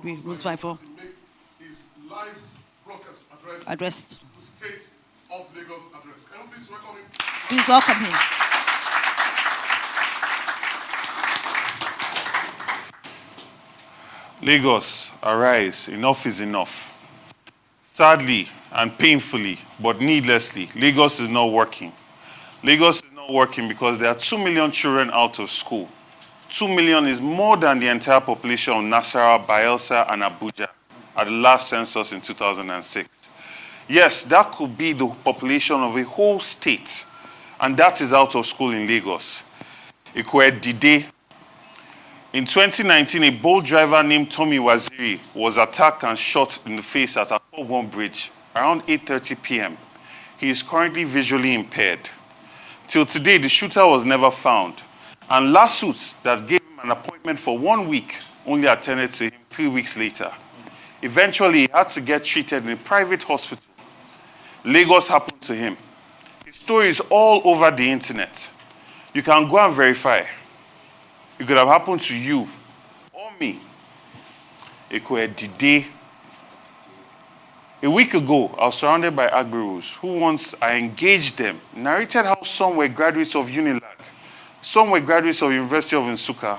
that we must fight for. His live broadcast Address to the state of Lagos address. Can you please welcome him? Please welcome him. Lagos, arise. Enough is enough. Sadly and painfully, but needlessly, Lagos is not working. Lagos is not working because there are 2 million children out of school. 2 million is more than the entire population of Nasarawa, Bayelsa, and Abuja at the last census in 2006. Yes, that could be the population of a whole state, and that is out of school in Lagos. Ikwe Dide. In 2019, a bold driver named Tommy Waziri was attacked and shot in the face at Akpobon Bridge around 8:30 p.m. He is currently visually impaired. Till today, the shooter was never found, and lawsuits that gave him an appointment for 1 week only attended to him 3 weeks later. Eventually, he had to get treated in a private hospital. Lagos happened to him. His story is all over the internet. You can go and verify. It could have happened to you or me. Ikwe Dide. A week ago, I was surrounded by Agberos who, once I engaged them, narrated how some were graduates of Unilag, some were graduates of University of Nsukka.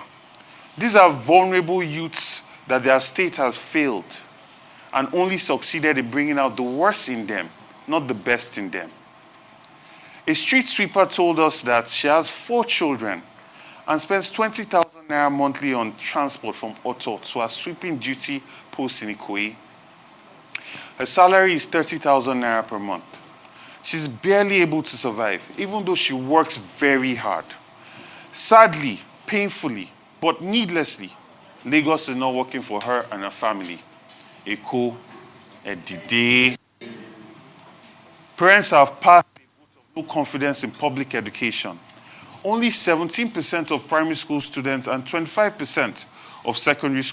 These are vulnerable youths that their state has failed and only succeeded in bringing out the worst in them, not the best in them. A street sweeper told us that she has 4 children and spends 20,000 naira monthly on transport from Oto to her sweeping duty post in Ikoyi. Her salary is 30,000 naira per month. She's barely able to survive, even though she works very hard. Sadly, painfully, but needlessly, Lagos is not working for her and her family. Ikwe Dide. Parents have passed a vote of no confidence in public education. Only 17% of primary school students and 25% of secondary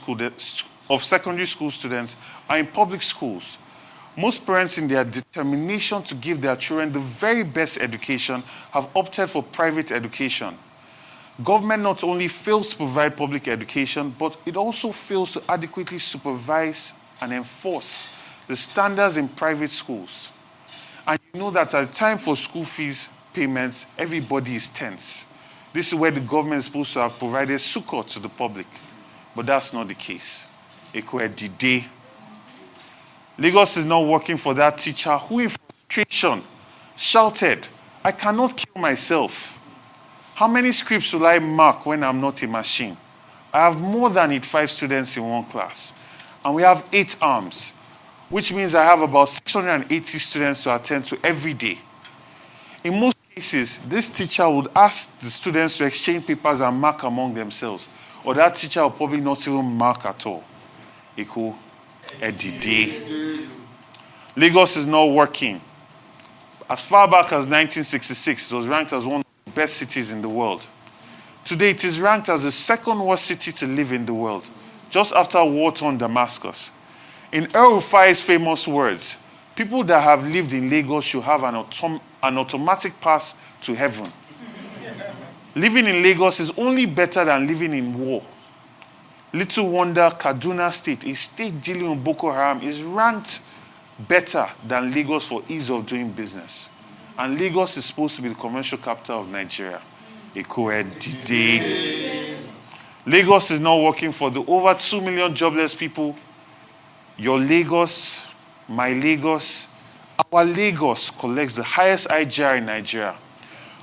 school students are in public schools. Most parents, in their determination to give their children the very best education, have opted for private education. Government not only fails to provide public education, but it also fails to adequately supervise and enforce the standards in private schools. And you know that at the time for school fees payments, everybody is tense. This is where the government is supposed to have provided succor to the public. But that's not the case. Ikwe Dide. Lagos is not working for that teacher who in frustration shouted, "I cannot kill myself. How many scripts will I mark when I'm not a machine? I have more than 5 students in one class. And we have 8 arms, which means I have about 680 students to attend to every day." In most cases, this teacher would ask the students to exchange papers and mark among themselves, or that teacher will probably not even mark at all. Ikwe Dide. Lagos is not working. As far back as 1966, it was ranked as one of the best cities in the world. Today, it is ranked as the 2nd worst city to live in the world, just after war-torn Damascus. In El-Rufai's famous words, people that have lived in Lagos should have an automatic pass to heaven. Living in Lagos is only better than living in war. Little wonder Kaduna State, a state dealing with Boko Haram, is ranked better than Lagos for ease of doing business. And Lagos is supposed to be the commercial capital of Nigeria. Ikwe Dide. Lagos is not working for the over 2 million jobless people. Your Lagos, my Lagos, our Lagos collects the highest IGR in Nigeria,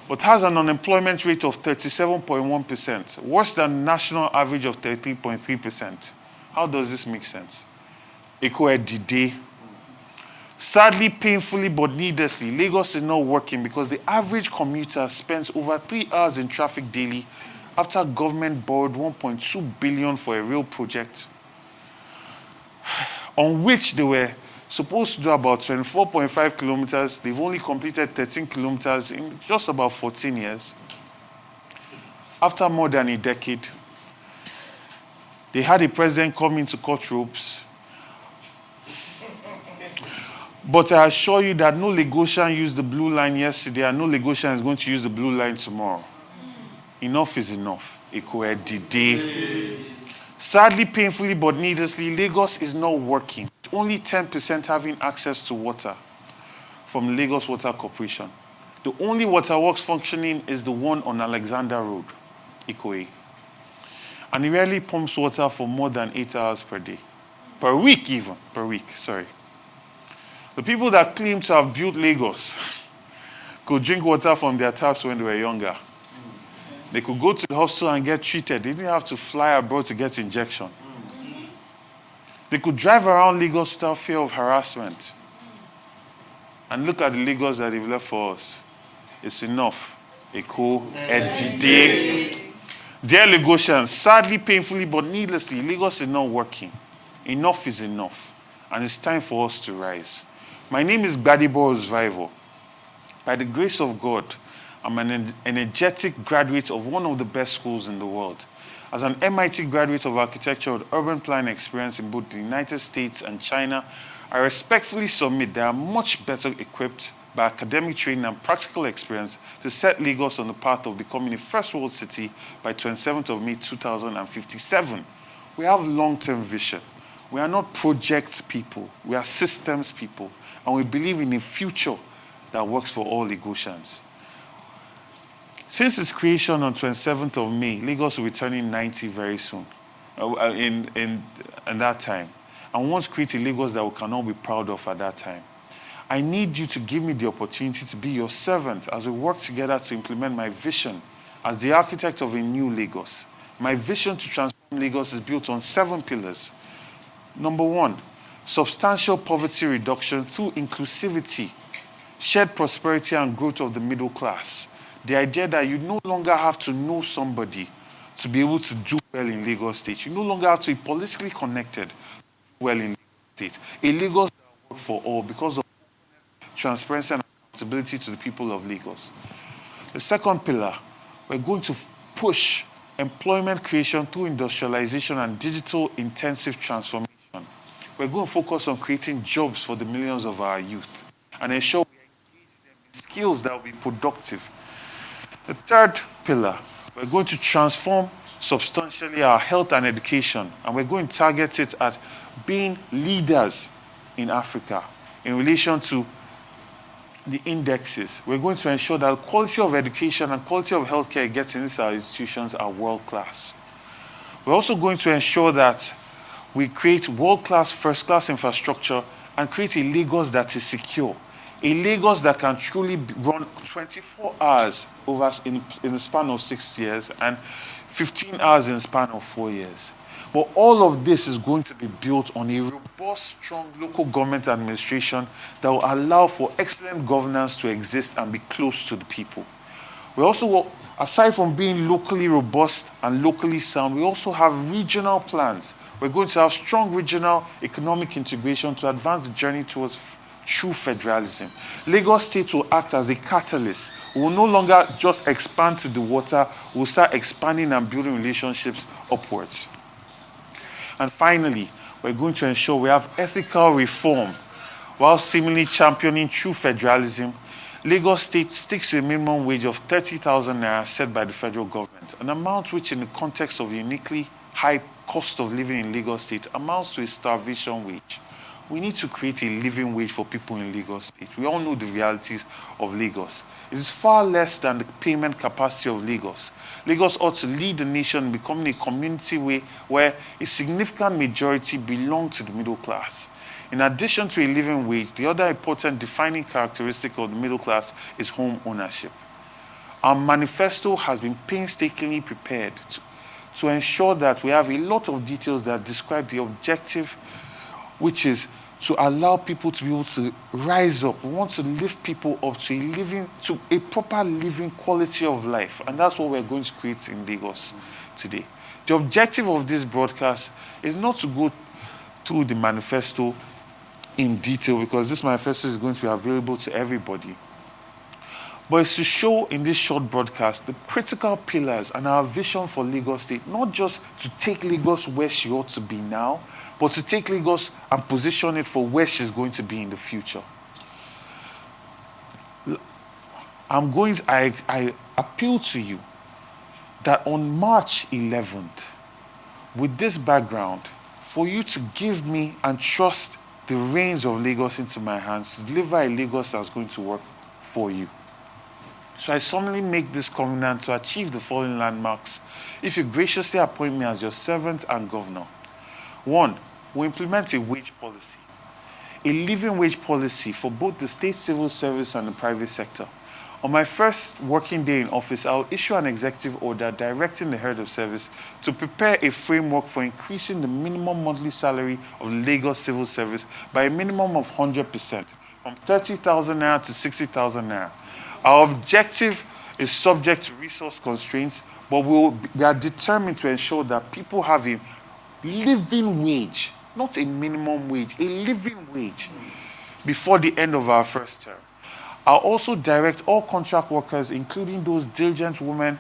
but has an unemployment rate of 37.1%, worse than the national average of 33.3%. How does this make sense? Ikwe Dide. Sadly, painfully, but needlessly, Lagos is not working because the average commuter spends over 3 hours in traffic daily after government borrowed 1.2 billion for a rail project on which they were supposed to do about 24.5 kilometers. They've only completed 13 kilometers in just about 14 years. After more than a decade, they had a president come in to cut ropes. But I assure you that no Lagosian used the blue line yesterday, and no Lagosian is going to use the blue line tomorrow. Enough is enough. Ikwe Dide. Sadly, painfully, but needlessly, Lagos is not working. Only 10% having access to water from Lagos Water Corporation. The only waterworks functioning is the one on Alexander Road, Ikoyi. And it rarely pumps water for more than 8 hours per day. Per week even. Per week, sorry. The people that claim to have built Lagos could drink water from their taps when they were younger. They could go to the hospital and get treated. They didn't have to fly abroad to get injection. They could drive around Lagos without fear of harassment. And look at the Lagos that they've left for us. It's enough. Eko, Edide. Dear Lagosians, sadly, painfully, but needlessly, Lagos is not working. Enough is enough. And it's time for us to rise. My name is Gbadebo Osvaivo. By the grace of God, I'm an energetic graduate of one of the best schools in the world. As an MIT graduate of architecture with urban planning experience in both the United States and China, I respectfully submit that I'm much better equipped by academic training and practical experience to set Lagos on the path of becoming a first world city by 27th of May 2057. We have long-term vision. We are not projects people. We are systems people. And we believe in a future that works for all Lagosians. Since its creation on 27th of May, Lagos will be turning 90 very soon, in that time. And want to create a Lagos that we can all be proud of at that time. I need you to give me the opportunity to be your servant as we work together to implement my vision as the architect of a new Lagos. My vision to transform Lagos is built on 7 pillars. Number 1, substantial poverty reduction through inclusivity, shared prosperity and growth of the middle class. The idea that you no longer have to know somebody to be able to do well in Lagos State. You no longer have to be politically connected to do well in Lagos State. A Lagos that will work for all because of transparency and accountability to the people of Lagos. The second pillar, we're going to push employment creation through industrialization and digital intensive transformation. We're going to focus on creating jobs for the millions of our youth and ensure we engage them in skills that will be productive. The third pillar, we're going to transform substantially our health and education, and we're going to target it at being leaders in Africa in relation to the indexes. We're going to ensure that quality of education and quality of healthcare gets in these our institutions are world class. We're also going to ensure that we create world-class, first-class infrastructure and create a Lagos that is secure. A Lagos that can truly run 24 hours in the span of 6 years and 15 hours in the span of 4 years. But all of this is going to be built on a robust, strong local government administration that will allow for excellent governance to exist and be close to the people. We also, aside from being locally robust and locally sound, we also have regional plans. We're going to have strong regional economic integration to advance the journey towards true federalism. Lagos State will act as a catalyst. We will no longer just expand to the water, we'll start expanding and building relationships upwards. And finally, we're going to ensure we have ethical reform while seemingly championing true federalism. Lagos State sticks to a minimum wage of 30,000 naira set by the federal government, an amount which in the context of uniquely high cost of living in Lagos State amounts to a starvation wage. We need to create a living wage for people in Lagos State. We all know the realities of Lagos. It is far less than the payment capacity of Lagos. Lagos ought to lead the nation in becoming a community where a significant majority belong to the middle class. In addition to a living wage, the other important defining characteristic of the middle class is home ownership. Our manifesto has been painstakingly prepared to ensure that we have a lot of details that describe the objective, which is to allow people to be able to rise up. We want to lift people up to a proper living quality of life. And that's what we're going to create in Lagos today. The objective of this broadcast is not to go through the manifesto in detail, because this manifesto is going to be available to everybody. But it's to show in this short broadcast the critical pillars and our vision for Lagos State, not just to take Lagos where she ought to be now, but to take Lagos and position it for where she's going to be in the future. I appeal to you that on March 11th, with this background, for you to give me and trust the reins of Lagos into my hands, to deliver a Lagos that's going to work for you. So I solemnly make this covenant to achieve the following landmarks if you graciously appoint me as your servant and governor. 1, we implement a wage policy, a living wage policy for both the state civil service and the private sector. On my first working day in office, I'll issue an executive order directing the head of service to prepare a framework for increasing the minimum monthly salary of the Lagos civil service by a minimum of 100%, from 30,000 naira to 60,000 naira. Our objective is subject to resource constraints, but we are determined to ensure that people have a living wage, not a minimum wage, a living wage, before the end of our first term. I'll also direct all contract workers, including those diligent women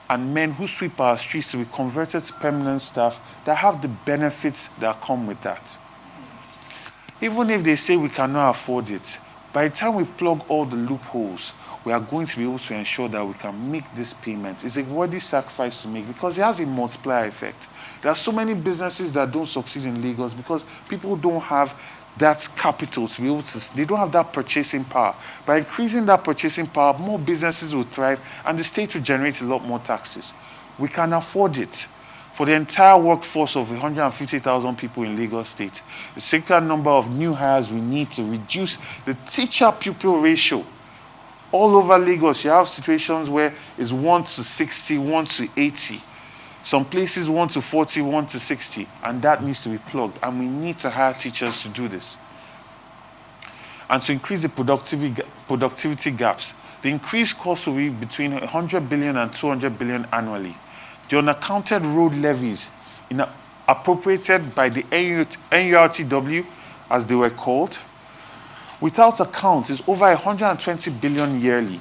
and men who sweep our streets, to be converted to permanent staff that have the benefits that come with that. Even if they say we cannot afford it, by the time we plug all the loopholes, we are going to be able to ensure that we can make this payment. It's a worthy sacrifice to make because it has a multiplier effect. There are so many businesses that don't succeed in Lagos because people don't have that capital to be able to, they don't have that purchasing power. By increasing that purchasing power, more businesses will thrive and the state will generate a lot more taxes. We can afford it. For the entire workforce of 150,000 people in Lagos State, the significant number of new hires we need to reduce the teacher-pupil ratio. All over Lagos, you have situations where it's 1 to 60, 1 to 80. Some places 1 to 40, 1 to 60, and that needs to be plugged. And we need to hire teachers to do this. And to increase the productivity gaps, the increased cost will be between 100 billion and 200 billion annually. The unaccounted road levies appropriated by the NURTW, as they were called, without account, is over 120 billion yearly.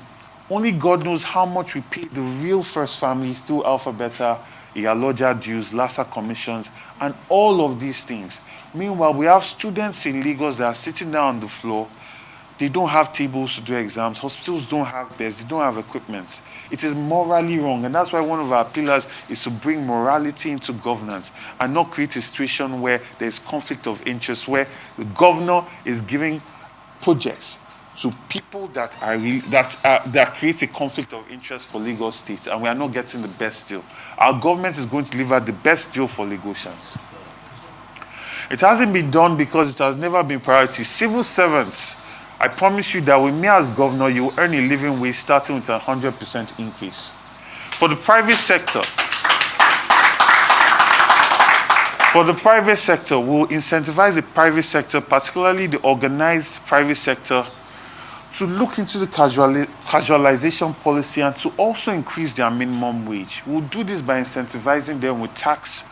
Only God knows how much we pay the real first families through Alpha Beta, Iyaloja dues, LASA commissions, and all of these things. Meanwhile, we have students in Lagos that are sitting down on the floor. They don't have tables to do exams. Hospitals don't have beds. They don't have equipment. It is morally wrong, and that's why one of our pillars is to bring morality into governance and not create a situation where there's conflict of interest, where the governor is giving projects to people that creates a conflict of interest for Lagos State, and we are not getting the best deal. Our government is going to deliver the best deal for Lagosians. It hasn't been done because it has never been priority. Civil servants, I promise you that with me as governor, you will earn a living wage starting with a 100% increase. For the private sector, we will incentivize the private sector, particularly the organized private sector, to look into the casualization policy and to also increase their minimum wage. We'll do this by incentivizing them with tax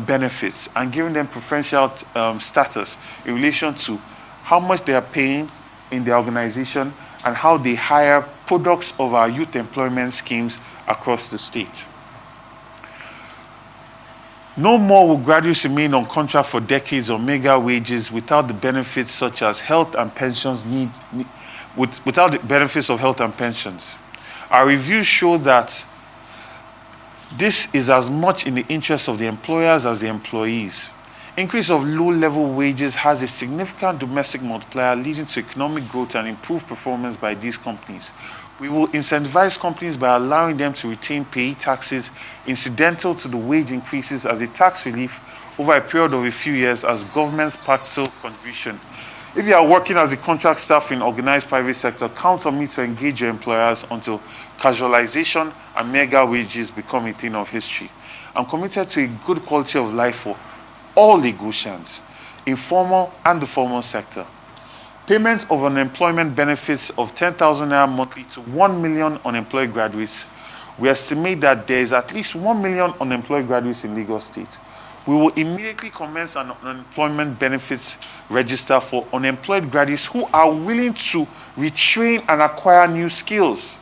benefits and giving them preferential status in relation to how much they are paying in the organization and how they hire products of our youth employment schemes across the state. No more will graduates remain on contract for decades on mega wages without the benefits such as health and pensions without the benefits of health and pensions. Our reviews show that this is as much in the interest of the employers as the employees. Increase of low-level wages has a significant domestic multiplier leading to economic growth and improved performance by these companies. We will incentivize companies by allowing them to retain payee taxes incidental to the wage increases as a tax relief over a period of a few years as government's partial contribution. If you are working as a contract staff in organized private sector, count on me to engage your employers until casualization and mega wages become a thing of history. I'm committed to a good quality of life for all Lagosians, informal and the formal sector. Payment of unemployment benefits of 10,000 naira monthly to 1 million unemployed graduates. We estimate that there is at least 1 million unemployed graduates in Lagos State. We will immediately commence an unemployment benefits register for unemployed graduates who are willing to retrain and acquire new skills.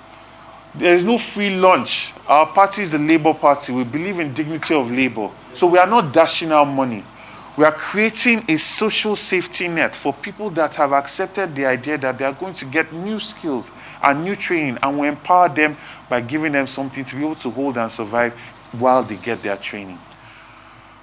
There is no free lunch. Our party is the Labour Party. We believe in dignity of labor. So we are not dashing out money. We are creating a social safety net for people that have accepted the idea that they are going to get new skills and new training, and we empower them by giving them something to be able to hold and survive while they get their training.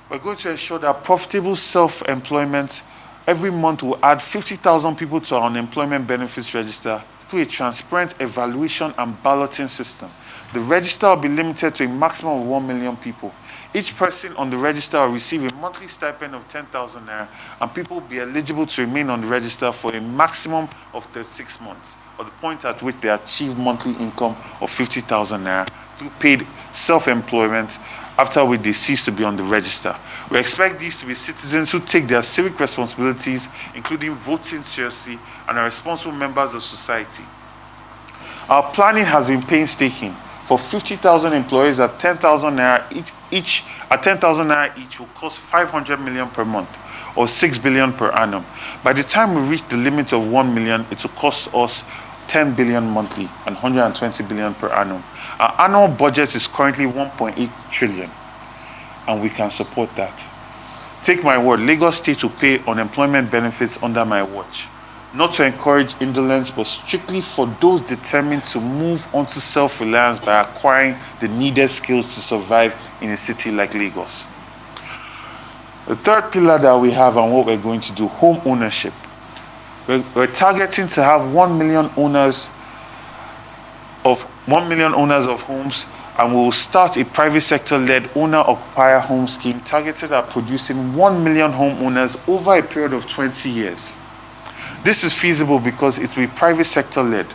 We're going to ensure that profitable self-employment, every month we'll add 50,000 people to our unemployment benefits register through a transparent evaluation and balloting system. The register will be limited to a maximum of 1 million people. Each person on the register will receive a monthly stipend of 10,000 naira, and people will be eligible to remain on the register for a maximum of 36 months, or the point at which they achieve monthly income of 50,000 naira through paid self-employment, after which they cease to be on the register. We expect these to be citizens who take their civic responsibilities, including voting seriously, and are responsible members of society. Our planning has been painstaking. For 50,000 employees at 10,000 naira each will cost 500 million per month, or 6 billion per annum. By the time we reach the limit of 1 million, it will cost us 10 billion monthly and 120 billion per annum. Our annual budget is currently 1.8 trillion, and we can support that. Take my word, Lagos State will pay unemployment benefits under my watch, not to encourage indolence, but strictly for those determined to move onto self-reliance by acquiring the needed skills to survive in a city like Lagos. The third pillar that we have and what we're going to do, home ownership. We're targeting to have 1 million owners of homes, and we will start a private sector-led owner-occupier home scheme targeted at producing 1 million homeowners over a period of 20 years. This is feasible because it will be private sector-led.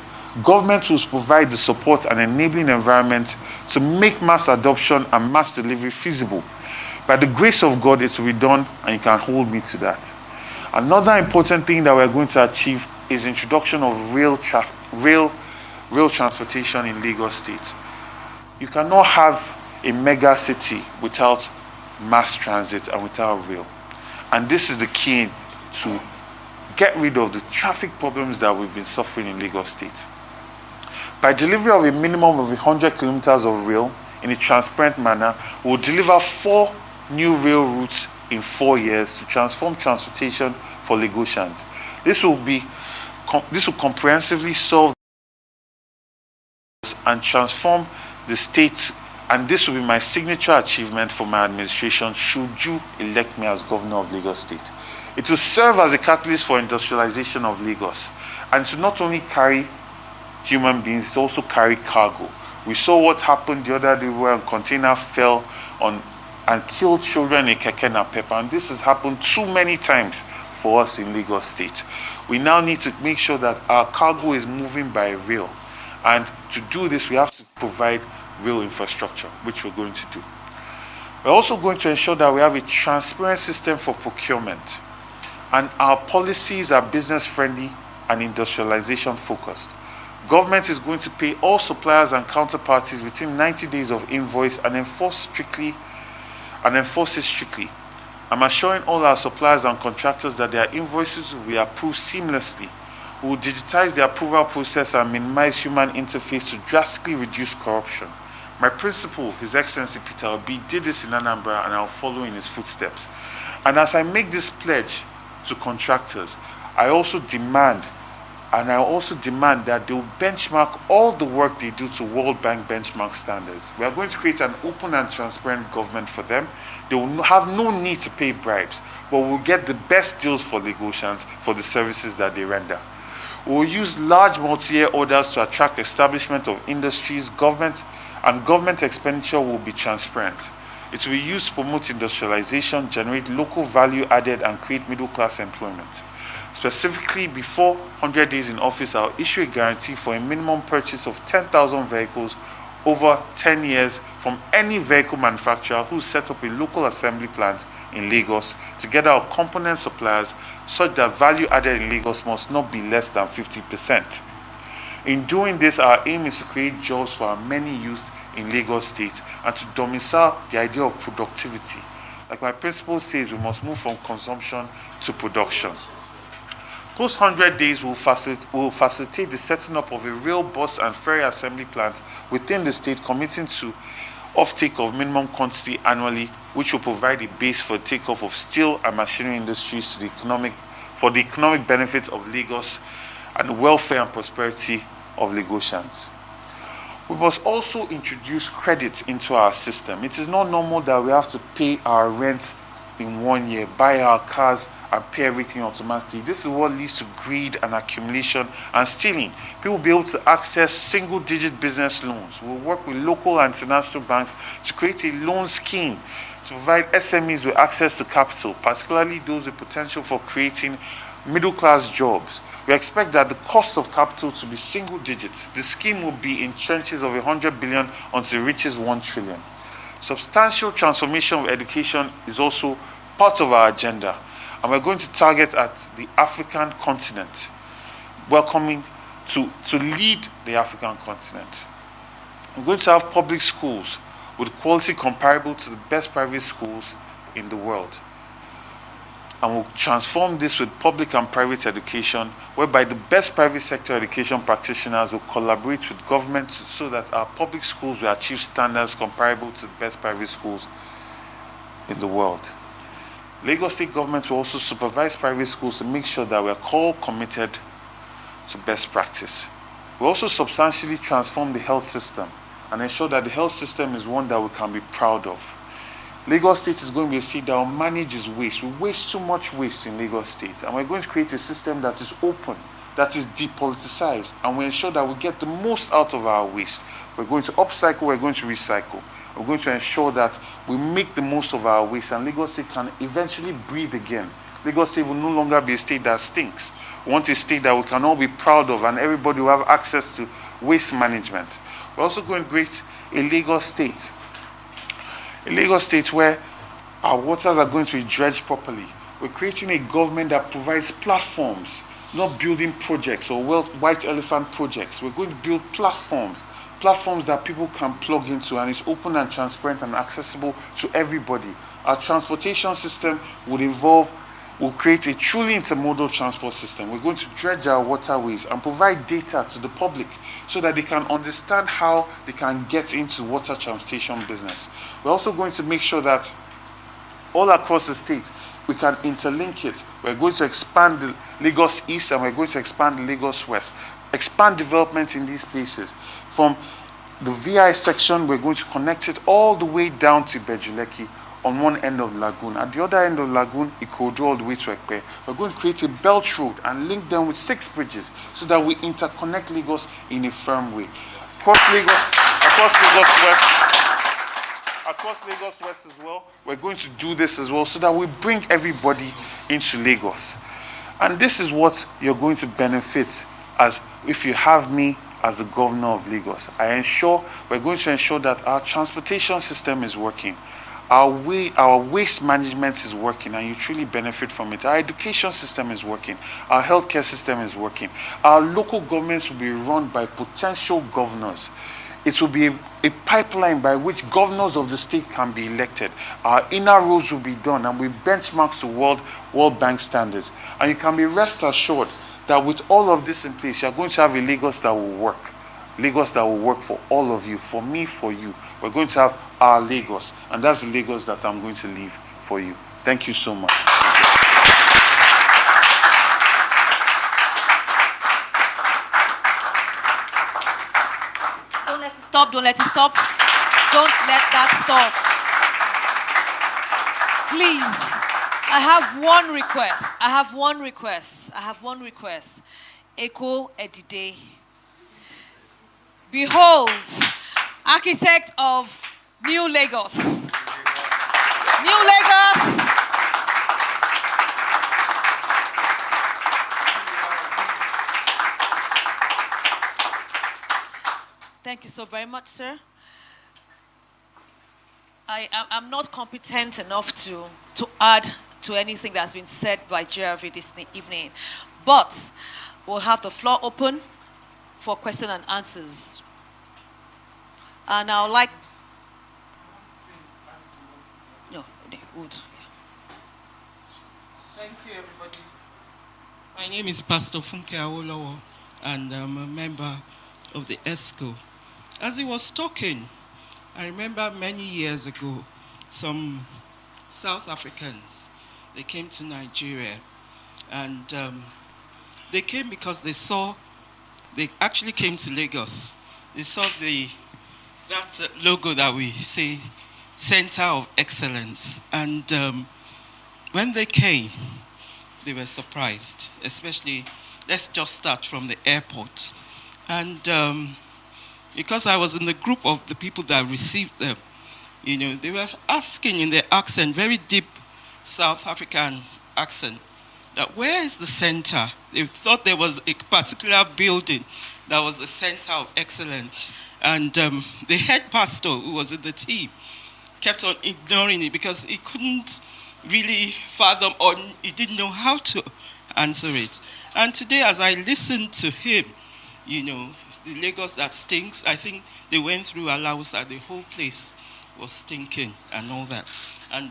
Government will provide the support and enabling environment to make mass adoption and mass delivery feasible. By the grace of God, it will be done, and you can hold me to that. Another important thing that we're going to achieve is introduction of rail transportation in Lagos State. You cannot have a mega city without mass transit and without rail. And this is the key to get rid of the traffic problems that we've been suffering in Lagos State. By delivery of a minimum of 100 kilometers of rail in a transparent manner, we'll deliver 4 new rail routes in 4 years to transform transportation for Lagosians. This will comprehensively solve and transform the state, and this will be my signature achievement for my administration should you elect me as governor of Lagos State. It will serve as a catalyst for industrialization of Lagos, and to not only carry human beings, it also carry cargo. We saw what happened the other day where a container fell on and killed children in Keke Napep, and this has happened too many times for us in Lagos State. We now need to make sure that our cargo is moving by rail, and to do this we have to provide rail infrastructure, which we're going to do. We're also going to ensure that we have a transparent system for procurement, and our policies are business friendly and industrialization focused. Government is going to pay all suppliers and counterparties within 90 days of invoice and enforce it strictly. I'm assuring all our suppliers and contractors that their invoices will be approved seamlessly. We will digitize the approval process and minimize human interface to drastically reduce corruption. My principal, His Excellency Peter Obi, did this in Anambra, and I'll follow in his footsteps. And as I make this pledge to contractors, I also demand that they will benchmark all the work they do to World Bank benchmark standards. We are going to create an open and transparent government for them. They will have no need to pay bribes, but will get the best deals for Lagosians for the services that they render. We will use large multi-year orders to attract establishment of industries, government expenditure will be transparent. It will be used to promote industrialization, generate local value added, and create middle-class employment. Specifically, before 100 days in office, I'll issue a guarantee for a minimum purchase of 10,000 vehicles over 10 years from any vehicle manufacturer who set up a local assembly plant in Lagos, together with component suppliers, such that value added in Lagos must not be less than 50%. In doing this, our aim is to create jobs for our many youth in Lagos State and to domicile the idea of productivity. Like my principal says, we must move from consumption to production. Post 100 days will facilitate the setting up of a rail, bus, and ferry assembly plant within the state, committing to offtake of minimum quantity annually, which will provide a base for takeoff of steel and machinery industries for the economic benefit of Lagos and the welfare and prosperity of Lagosians. We must also introduce credit into our system. It is not normal that we have to pay our rents in 1 year, buy our cars, and pay everything automatically. This is what leads to greed and accumulation and stealing. People will be able to access single-digit business loans. We'll work with local and international banks to create a loan scheme to provide SMEs with access to capital, particularly those with potential for creating middle-class jobs. We expect that the cost of capital to be single digits. The scheme will be in trenches of 100 billion until it reaches 1 trillion. Substantial transformation of education is also part of our agenda, and we're going to target at the African continent, welcoming to lead the African continent. We're going to have public schools with quality comparable to the best private schools in the world. And we'll transform this with public and private education, whereby the best private sector education practitioners will collaborate with government so that our public schools will achieve standards comparable to the best private schools in the world. Lagos State government will also supervise private schools to make sure that we are all committed to best practice. We'll also substantially transform the health system and ensure that the health system is one that we can be proud of. Lagos State is going to be a state that will manage its waste. We waste too much waste in Lagos State, and we're going to create a system that is open, that is depoliticized, and we ensure that we get the most out of our waste. We're going to upcycle, we're going to recycle. We're going to ensure that we make the most of our waste, and Lagos State can eventually breathe again. Lagos State will no longer be a state that stinks. We want a state that we can all be proud of, and everybody will have access to waste management. We're also going to create a Lagos State where our waters are going to be dredged properly. We're creating a government that provides platforms, not building projects or white elephant projects. We're going to build platforms that people can plug into, and it's open and transparent and accessible to everybody. Our transportation system will create a truly intermodal transport system. We're going to dredge our waterways and provide data to the public so that they can understand how they can get into water transportation business. We're also going to make sure that all across the state, we can interlink it. We're going to expand the Lagos East and we're going to expand the Lagos West. Expand development in these places. From the VI section, we're going to connect it all the way down to Bejuleki on one end of the lagoon. At the other end of the lagoon, Ikorodu all the way to Ekpe. We're going to create a belt road and link them with 6 bridges so that we interconnect Lagos in a firm way. Across Lagos West as well, we're going to do this as well so that we bring everybody into Lagos. And this is what you're going to benefit as if you have me as the governor of Lagos. We're going to ensure that our transportation system is working. Our waste management is working, and you truly benefit from it. Our education system is working. Our healthcare system is working. Our local governments will be run by potential governors. It will be a pipeline by which governors of the state can be elected. Our inner roads will be done, and we benchmark to World Bank standards. And you can be rest assured that with all of this in place, you're going to have a Lagos that will work. Lagos that will work for all of you, for me, for you. We're going to have our Lagos, and that's the Lagos that I'm going to leave for you. Thank you so much. Don't let it stop, don't let it stop. Don't let that stop. Please, I have one request. Eko Edide. Behold, architect of New Lagos. New Lagos. Thank you so very much, sir. I'm not competent enough to add to anything that's been said by JRV this evening, but we'll have the floor open for question and answers. And I would like... No, they would. Thank you, everybody. My name is Pastor Funke Awolowo, and I'm a member of the ESCO. As he was talking, I remember many years ago, some South Africans, they came to Nigeria, and they came because they actually came to Lagos they saw that logo that we say Center of Excellence. And when they came, they were surprised, especially, let's just start from the airport. And because I was in the group of the people that received them, they were asking in their accent, very deep South African accent, that where is the center? They thought there was a particular building that was the Center of Excellence. And the head pastor who was in the team kept on ignoring it because he couldn't really fathom, or he didn't know how to answer it. And today, as I listened to him, the Lagos that stinks, I think they went through Alausa, the whole place was stinking and all that. And,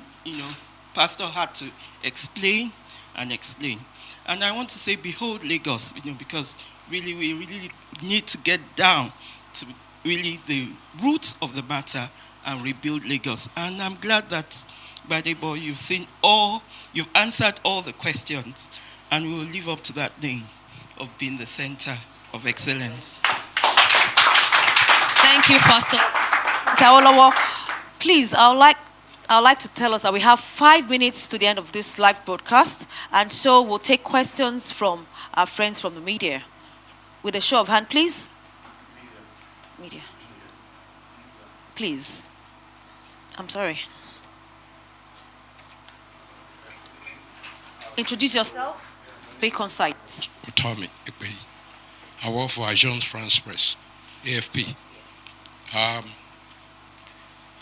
Pastor had to explain and explain. And I want to say, behold Lagos, because really, we really need to get down to really the roots of the matter and rebuild Lagos. And I'm glad that, Badebo, you've answered all the questions, and we will live up to that name of being the Center of Excellence. Thank you, Pastor Awolowo. Please, I would like to tell us that we have 5 minutes to the end of this live broadcast, and so we'll take questions from our friends from the media. With a show of hand, please. Media. Please. I'm sorry. Introduce yourself. Be concise. Tommy Ekpeyi. I work for Agence France Presse, AFP.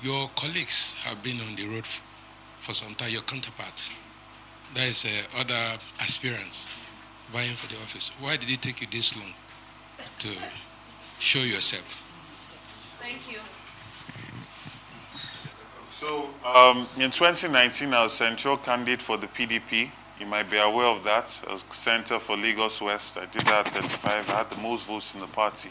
Your colleagues have been on the road for some time, your counterparts. That is other aspirants vying for the office. Why did it take you this long to show yourself? Thank you. So, in 2019, I was central candidate for the PDP. You might be aware of that. I was center for Lagos West. I did that at 35. I had the most votes in the party.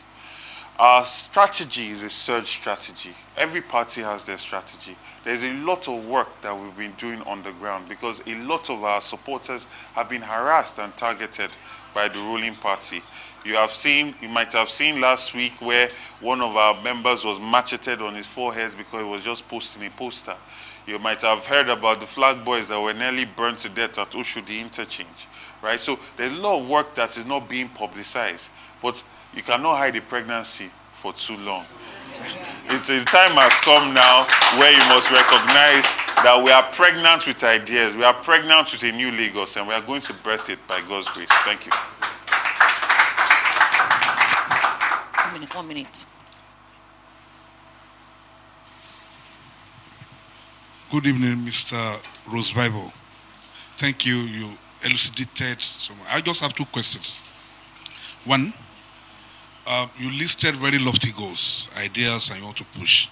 Our strategy is a surge strategy. Every party has their strategy. There's a lot of work that we've been doing on the ground because a lot of our supporters have been harassed and targeted by the ruling party. You might have seen last week where one of our members was macheted on his forehead because he was just posting a poster. You might have heard about the flag boys that were nearly burned to death at Oshodi interchange, right? So there's a lot of work that is not being publicized, but you cannot hide a pregnancy for too long. It's a time has come now where you must recognize that we are pregnant with ideas. We are pregnant with a new Lagos, and we are going to birth it by God's grace. Thank you. 1 minute. Good evening, Mr. Rose Bible. Thank you. You elucidated so much. I just have 2 questions. One, you listed very lofty goals, ideas, and you want to push.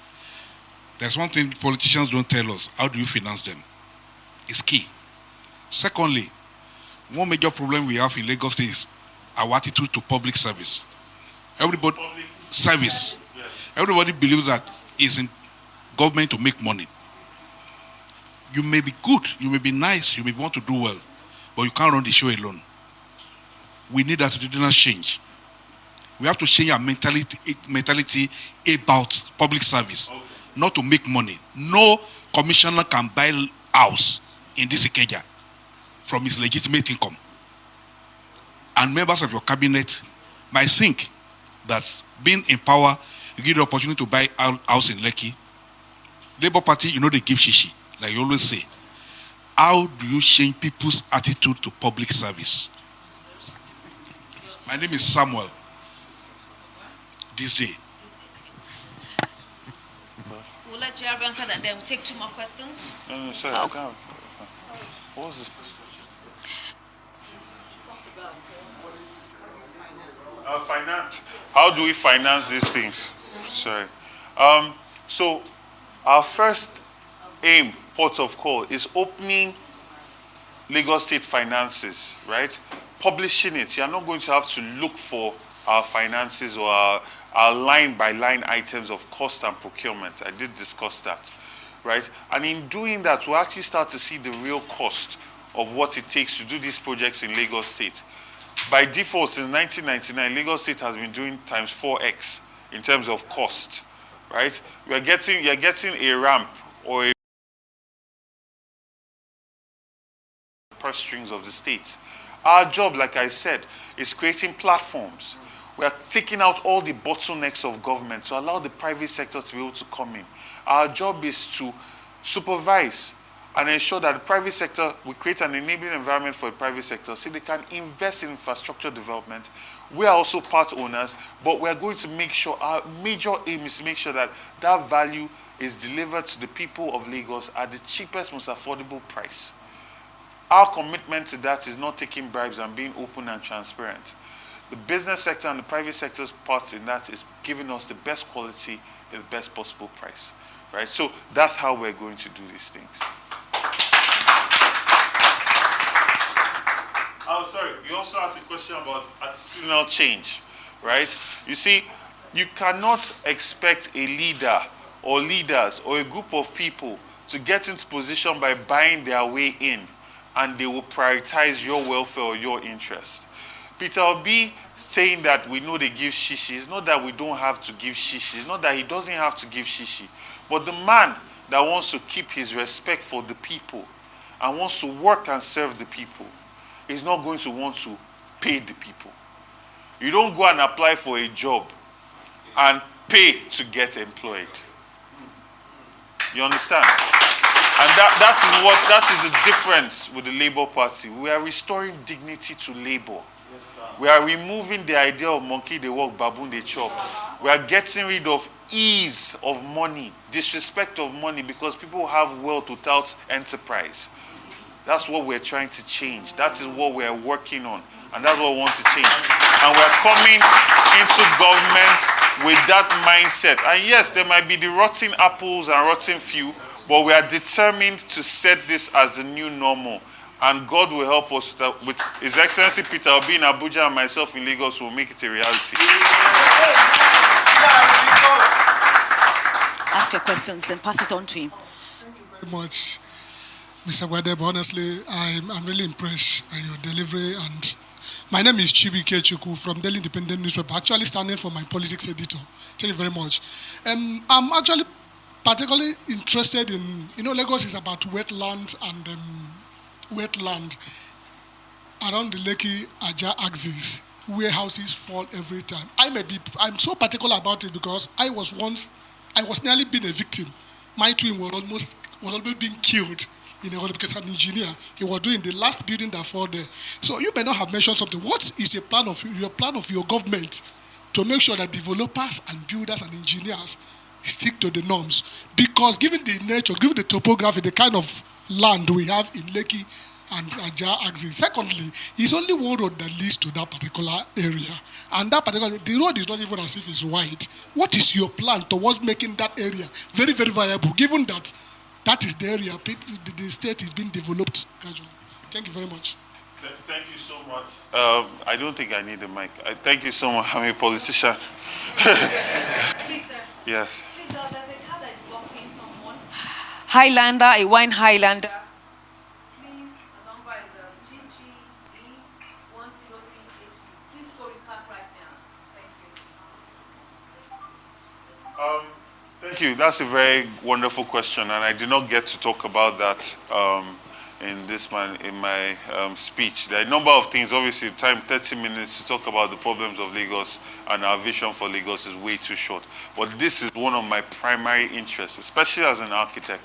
There's one thing politicians don't tell us. How do you finance them? It's key. Secondly, one major problem we have in Lagos State is our attitude to public service. Service. Everybody believes that it's in government to make money. You may be good, you may be nice, you may want to do well, but you can't run the show alone. We need attitudinal change. We have to change our mentality about public service, not to make money. No commissioner can buy house in this Ikeja from his legitimate income. And members of your cabinet might think that being in power, you give the opportunity to buy a house in Lekki. Labour Party, they give shishi, like you always say. How do you change people's attitude to public service? My name is Samuel. This day. We'll let you answer that, then we'll take 2 more questions. No, sorry. Oh. Okay. What was this? Finance. How do we finance these things? Sorry. So, our first aim, port of call, is opening Lagos State finances, right? Publishing it. You're not going to have to look for our finances or our line-by-line items of cost and procurement. I did discuss that, right? And in doing that, we'll actually start to see the real cost of what it takes to do these projects in Lagos State. By default, since 1999, Lagos State has been doing times 4x in terms of cost, right? You're getting a ramp or a purse strings of the state. Our job, like I said, is creating platforms. We are taking out all the bottlenecks of government to allow the private sector to be able to come in. Our job is to supervise and ensure that the private sector, we create an enabling environment for the private sector so they can invest in infrastructure development. We are also part owners, but we are going to make sure, our major aim is to make sure that that value is delivered to the people of Lagos at the cheapest, most affordable price. Our commitment to that is not taking bribes and being open and transparent. The business sector and the private sector's part in that is giving us the best quality at the best possible price, right? So that's how we're going to do these things. Oh, sorry, you also asked a question about attitudinal change, right? You see, you cannot expect a leader or leaders or a group of people to get into position by buying their way in, and they will prioritize your welfare or your interest. Peter Obi saying that we know they give shishi, it's not that we don't have to give shishi, it's not that he doesn't have to give shishi, but the man that wants to keep his respect for the people and wants to work and serve the people is not going to want to pay the people. You don't go and apply for a job and pay to get employed. You understand? And that is the difference with the Labour Party. We are restoring dignity to Labour. We are removing the idea of monkey they walk, baboon they chop. We are getting rid of ease of money, disrespect of money, because people have wealth without enterprise. That's what we're trying to change. That is what we're working on. And that's what we want to change. And we're coming into government with that mindset. And yes, there might be the rotten apples and rotten few, but we are determined to set this as the new normal. And God will help us with His Excellency Peter Obi in Abuja and myself in Lagos will make it a reality. Ask your questions, then pass it on to him. Thank you very much, Mr. Gwadeb. Honestly, I'm really impressed by your delivery. And my name is Chibuike Chukwu from Daily Independent newspaper, actually standing for my politics editor. Thank you very much. I'm actually particularly interested in, Lagos is about wetland and wetland around the Lekki-Ajah axis, where houses fall every time. I'm so particular about it because I was nearly being a victim. My twin was almost being killed because an engineer, he was doing the last building that fell there. So you may not have mentioned something. What is your plan of your government to make sure that developers and builders and engineers stick to the norms? Because given the nature, given the topography, the kind of land we have in Lekki and Ajah axis. Secondly, it's only one road that leads to that particular area. And the road is not even as if it's wide. What is your plan towards making that area very, very viable, given that that is the area the state is being developed gradually? Thank you very much. Thank you so much. I don't think I need a mic. Thank you so much. I'm a politician. Please, sir. Yes. Please, there's a car that is blocking someone. Highlander, a wine Highlander. Please, the number is GGB103HB. Please go repark right now. Thank you. Thank you. That's a very wonderful question, and I did not get to talk about that in my speech. There are a number of things. Obviously, time 30 minutes to talk about the problems of Lagos and our vision for Lagos is way too short. But this is one of my primary interests, especially as an architect.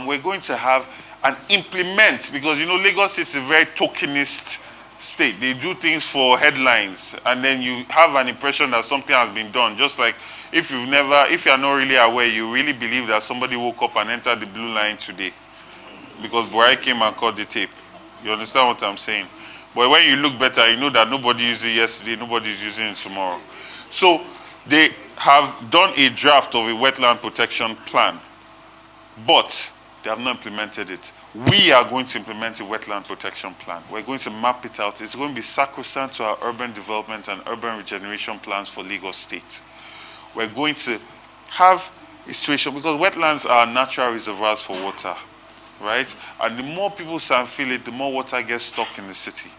We're going to have and implement, because Lagos State is a very tokenist state. They do things for headlines, and then you have an impression that something has been done. Just like if you're not really aware, you really believe that somebody woke up and entered the blue line today because Buhari came and cut the tape. You understand what I'm saying? But when you look better, you know that nobody used it yesterday, nobody's using it tomorrow. So they have done a draft of a wetland protection plan, but they have not implemented it. We are going to implement a wetland protection plan. We're going to map it out. It's going to be sacrosanct to our urban development and urban regeneration plans for Lagos State. We're going to have a situation, because wetlands are natural reservoirs for water, right? And the more people feel it, the more water gets stuck in the city,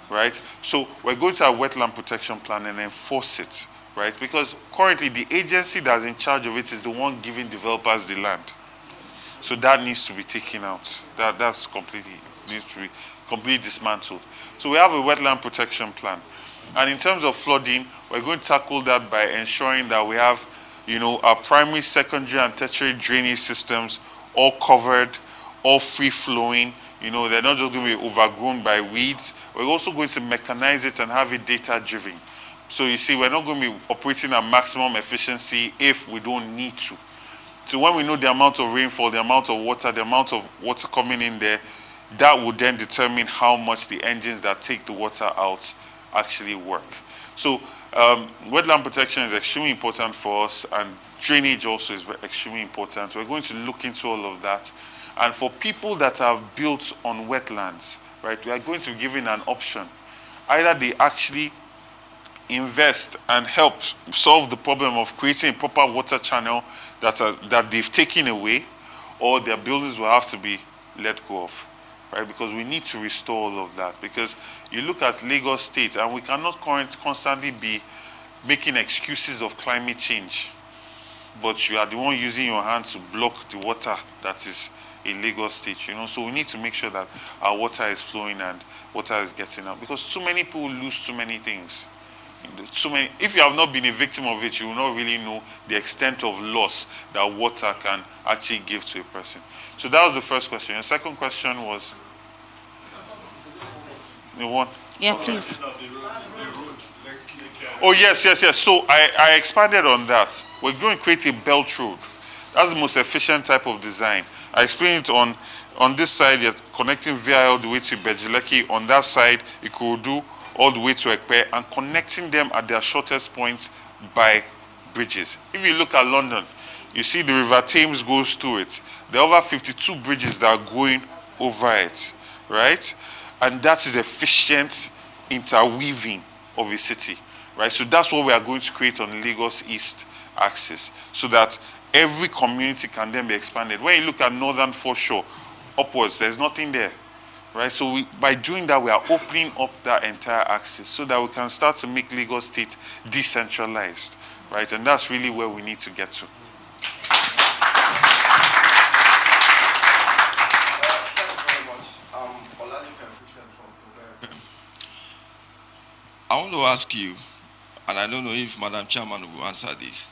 right? So we're going to have a wetland protection plan and enforce it, right? Because currently the agency that's in charge of it is the one giving developers the land. So that needs to be taken out. That's completely, needs to be completely dismantled. So we have a wetland protection plan. And in terms of flooding, we're going to tackle that by ensuring that we have, our primary, secondary, and tertiary drainage systems all covered, all free-flowing. They're not just going to be overgrown by weeds. We're also going to mechanize it and have it data-driven. So you see, we're not going to be operating at maximum efficiency if we don't need to. So when we know the amount of rainfall, the amount of water coming in there, that would then determine how much the engines that take the water out actually work. So wetland protection is extremely important for us, and drainage also is extremely important. We're going to look into all of that. And for people that have built on wetlands, right, we are going to be giving an option. Either they actually invest and help solve the problem of creating a proper water channel that they've taken away, or their buildings will have to be let go of, right? Because we need to restore all of that. Because you look at Lagos State, and we cannot constantly be making excuses of climate change, but you are the one using your hands to block the water that is in Lagos State, So we need to make sure that our water is flowing and water is getting out, because too many people lose too many things. If you have not been a victim of it, you will not really know the extent of loss that water can actually give to a person. So that was the first question. Your second question was the one? Yeah, please. Oh, yes. So I expanded on that. We're going to create a belt road. That's the most efficient type of design. I explained it on this side, you're connecting VI all the way to Bejileki. On that side, Ikorodu all the way to Ekpe, and connecting them at their shortest points by bridges. If you look at London, you see the River Thames goes through it. There are over 52 bridges that are going over it, right? And that is efficient interweaving of a city, right? So that's what we are going to create on Lagos East axis, so that every community can then be expanded. When you look at Northern Foreshore upwards, there's nothing there. Right, so by doing that, we are opening up that entire axis so that we can start to make Lagos State decentralized, right? And that's really where we need to get to. Thank you very much. I want to ask you, and I don't know if Madam Chairman will answer this.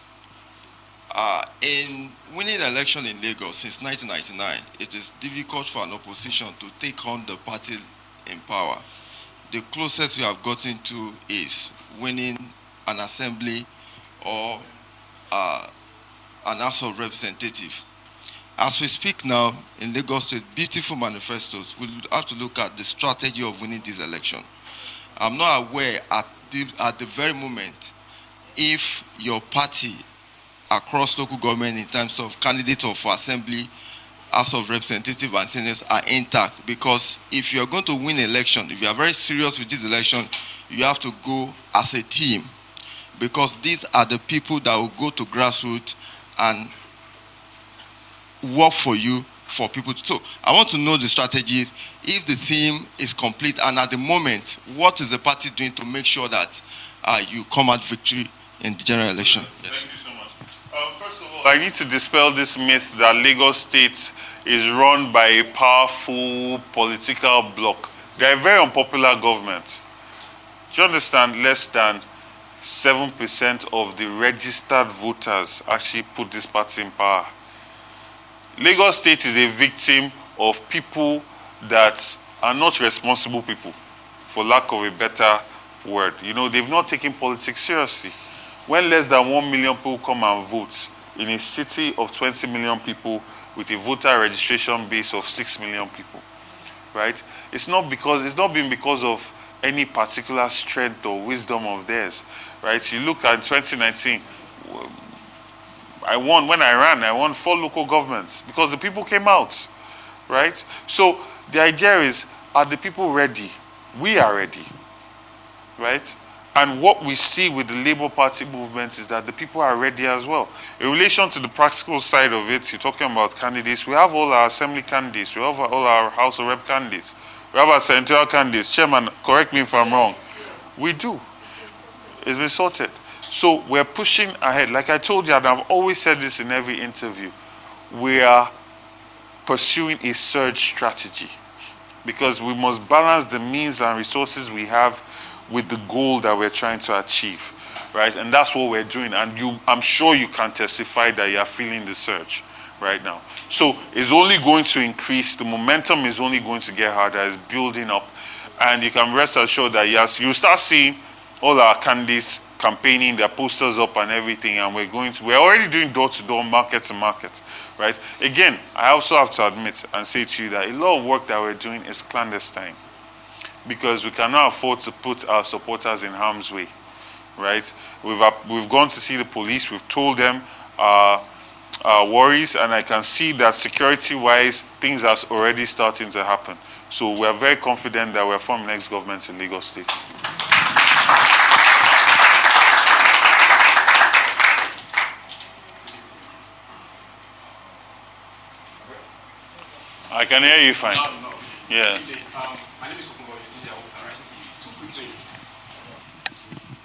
In winning the election in Lagos since 1999, it is difficult for an opposition to take on the party in power. The closest we have gotten to is winning an assembly or an House of Representatives. As we speak now in Lagos State, beautiful manifestos, we'll have to look at the strategy of winning this election. I'm not aware at the very moment if your party across local government in terms of candidates of assembly, House of Representatives and Senators are intact, because if you're going to win election, if you are very serious with this election, you have to go as a team, because these are the people that will go to grassroots and work for you, for people. So I want to know the strategies, if the team is complete, and at the moment, what is the party doing to make sure that you come out victory in the general election? Yes. Thank you so much. First of all, I need to dispel this myth that Lagos State is run by a powerful political bloc. They are a very unpopular government. Do you understand? Less than 7% of the registered voters actually put this party in power. Lagos State is a victim of people that are not responsible people, for lack of a better word. They've not taken politics seriously. When less than 1 million people come and vote in a city of 20 million people with a voter registration base of 6 million people, right? It's not been because of any particular strength or wisdom of theirs, right? You look at 2019, I won 4 local governments because the people came out, right? So the idea is, are the people ready? We are ready, right? And what we see with the Labour Party movement is that the people are ready as well. In relation to the practical side of it, you're talking about candidates. We have all our assembly candidates. We have all our House of Rep candidates. We have our senatorial candidates. Chairman, correct me if I'm wrong. We do. It's been sorted. So we're pushing ahead. Like I told you, and I've always said this in every interview, we are pursuing a surge strategy because we must balance the means and resources we have with the goal that we're trying to achieve, right? And that's what we're doing. And I'm sure you can testify that you are feeling the surge right now. So it's only going to increase. The momentum is only going to get harder. It's building up. And you can rest assured that, yes, you'll start seeing all our candidates campaigning, their posters up and everything, and we're already doing door-to-door, market-to-market, right? Again, I also have to admit and say to you that a lot of work that we're doing is clandestine because we cannot afford to put our supporters in harm's way, right? We've gone to see the police, we've told them our worries, and I can see that security-wise, things are already starting to happen. So we're very confident that we're forming next government in Lagos State. I can hear you fine. No. Yeah. My name is Kokumbo. Two quick things.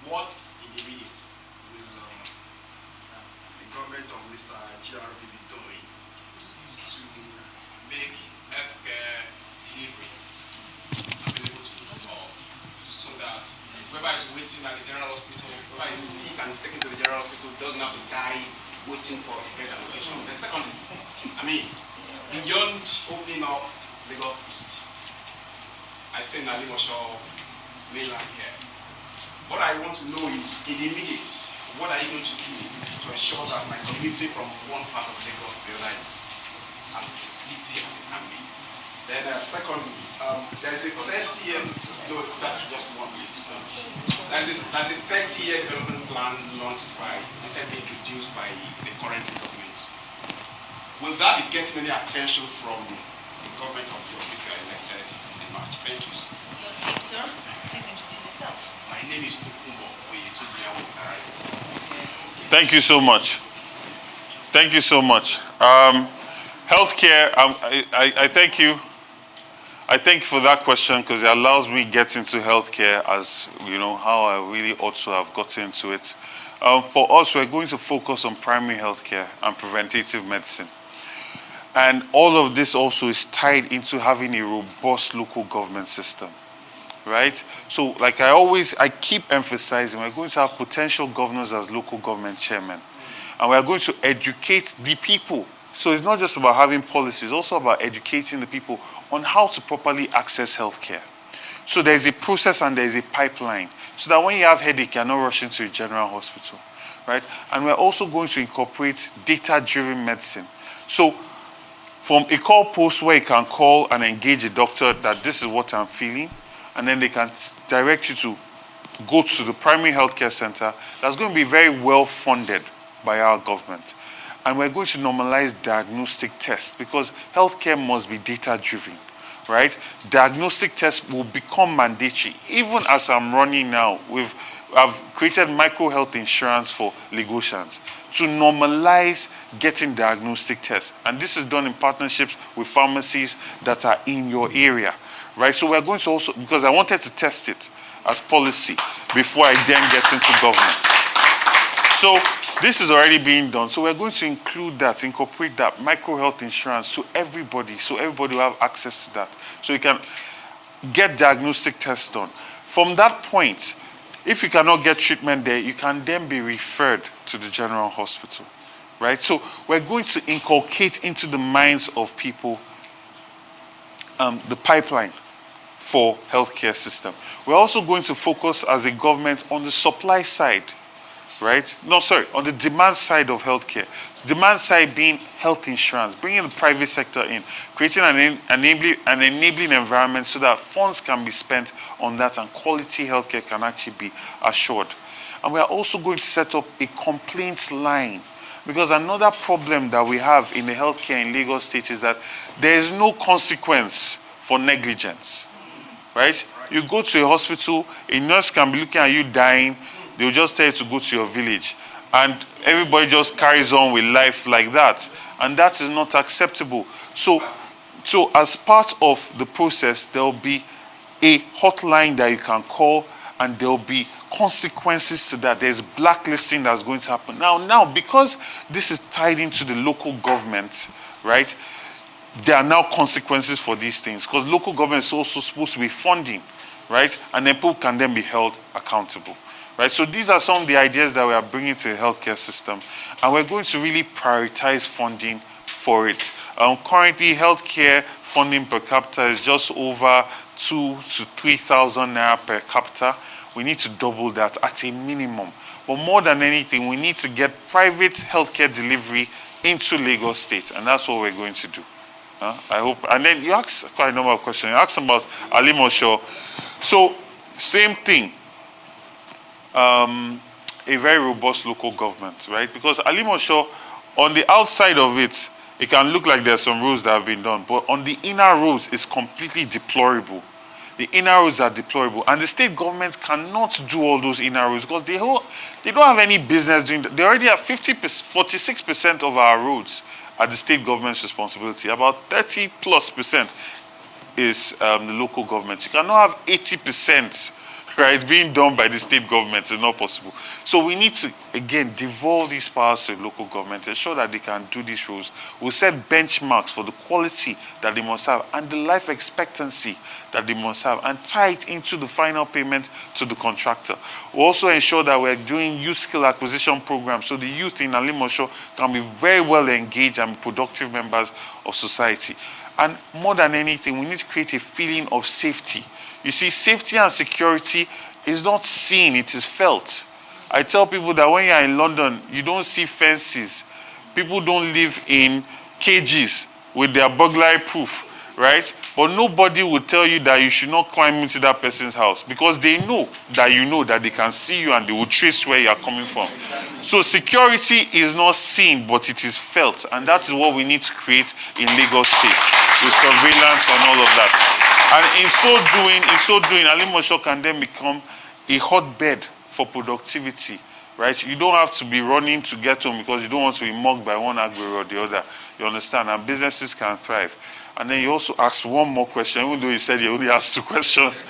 What in the minutes will the government of Mr. GRB be doing to make healthcare delivery available to all, so that whoever is waiting at the general hospital, whoever is sick and is taken to the general hospital doesn't have to die waiting for bed allocation. Then secondly, beyond opening up Lagos East, I stay in Alimosho mainland here. What I want to know is, in the immediate, what are you going to do to ensure that my community from one part of Lagos to the other is as easy as it can be? Then secondly, there is a 30-year, no, that's just one place. There's a 30-year development plan launched recently introduced by the current government. Will that be getting any attention from the government of your if you are elected in March? Thank you, sir. Your name, sir? Please introduce yourself. My name is Tukumbo Oyetudiawo. Thank you so much. Thank you so much. Healthcare, I thank you. I thank you for that question because it allows me to get into healthcare as, you know, how I really ought to have gotten into it. For us, we're going to focus on primary healthcare and preventative medicine. And all of this also is tied into having a robust local government system, right? So like I keep emphasizing, we're going to have potential governors as local government chairmen. And we're going to educate the people. So it's not just about having policies, it's also about educating the people on how to properly access healthcare. So there's a process and there's a pipeline. So that when you have headache, you're not rushing to a general hospital, right? And we're also going to incorporate data-driven medicine. So from a call post where you can call and engage a doctor that this is what I'm feeling, and then they can direct you to go to the primary healthcare center that's going to be very well funded by our government. And we're going to normalize diagnostic tests because healthcare must be data-driven, right? Diagnostic tests will become mandatory. Even as I'm running now, I've created micro health insurance for Lagosians to normalize getting diagnostic tests. And this is done in partnerships with pharmacies that are in your area, right? So we're going to also, because I wanted to test it as policy before I then get into government. So this is already being done. So we're going to include that, incorporate that micro health insurance to everybody, so everybody will have access to that. So you can get diagnostic tests done. From that point, if you cannot get treatment there, you can then be referred to the general hospital, right? So we're going to inculcate into the minds of people the pipeline for healthcare system. We're also going to focus as a government on the supply side, right? No, sorry, on the demand side of healthcare. Demand side being health insurance, bringing the private sector in, creating an enabling environment so that funds can be spent on that and quality healthcare can actually be assured. And we are also going to set up a complaints line, because another problem that we have in the healthcare in Lagos State is that there is no consequence for negligence, right? You go to a hospital, a nurse can be looking at you dying, they'll just tell you to go to your village. And everybody just carries on with life like that. And that is not acceptable. So as part of the process, there will be a hotline that you can call, and there will be consequences to that. There's blacklisting that's going to happen. Now, because this is tied into the local government, right, there are now consequences for these things because local government is also supposed to be funding, right, and then people can then be held accountable, right? So these are some of the ideas that we are bringing to the healthcare system, and we're going to really prioritize funding for it. Currently, healthcare funding per capita is just over 2,000 to 3,000 naira per capita. We need to double that at a minimum. But more than anything, we need to get private healthcare delivery into Lagos State, and that's what we're going to do. I hope. And then you asked quite a number of questions. You asked about Alimosho. So, same thing. A very robust local government, right? Because Alimosho, on the outside of it, it can look like there's some roads that have been done, but on the inner roads, it's completely deplorable. The inner roads are deplorable, and the state government cannot do all those inner roads because they don't have any business doing that. They already have 46% of our roads are the state government's responsibility. About 30+% is the local government. You cannot have 80%, right, being done by the state government. It's not possible. So we need to, again, devolve these powers to the local government, ensure that they can do these roles. We'll set benchmarks for the quality that they must have and the life expectancy that they must have and tie it into the final payment to the contractor. We'll also ensure that we're doing youth skill acquisition programs so the youth in Alimosho can be very well engaged and productive members of society. And more than anything, we need to create a feeling of safety. You see, safety and security is not seen, it is felt. I tell people that when you're in London, you don't see fences. People don't live in cages with their burglary proof, right? But nobody will tell you that you should not climb into that person's house because they know that they can see you and they will trace where you are coming from. So security is not seen, but it is felt. And that is what we need to create in Lagos State with surveillance and all of that. And in so doing, Alimosho can then become a hotbed for productivity, right? You don't have to be running to get home because you don't want to be mugged by one agbero or the other. You understand? And businesses can thrive. And then you also asked one more question, even though you said you only asked 2 questions.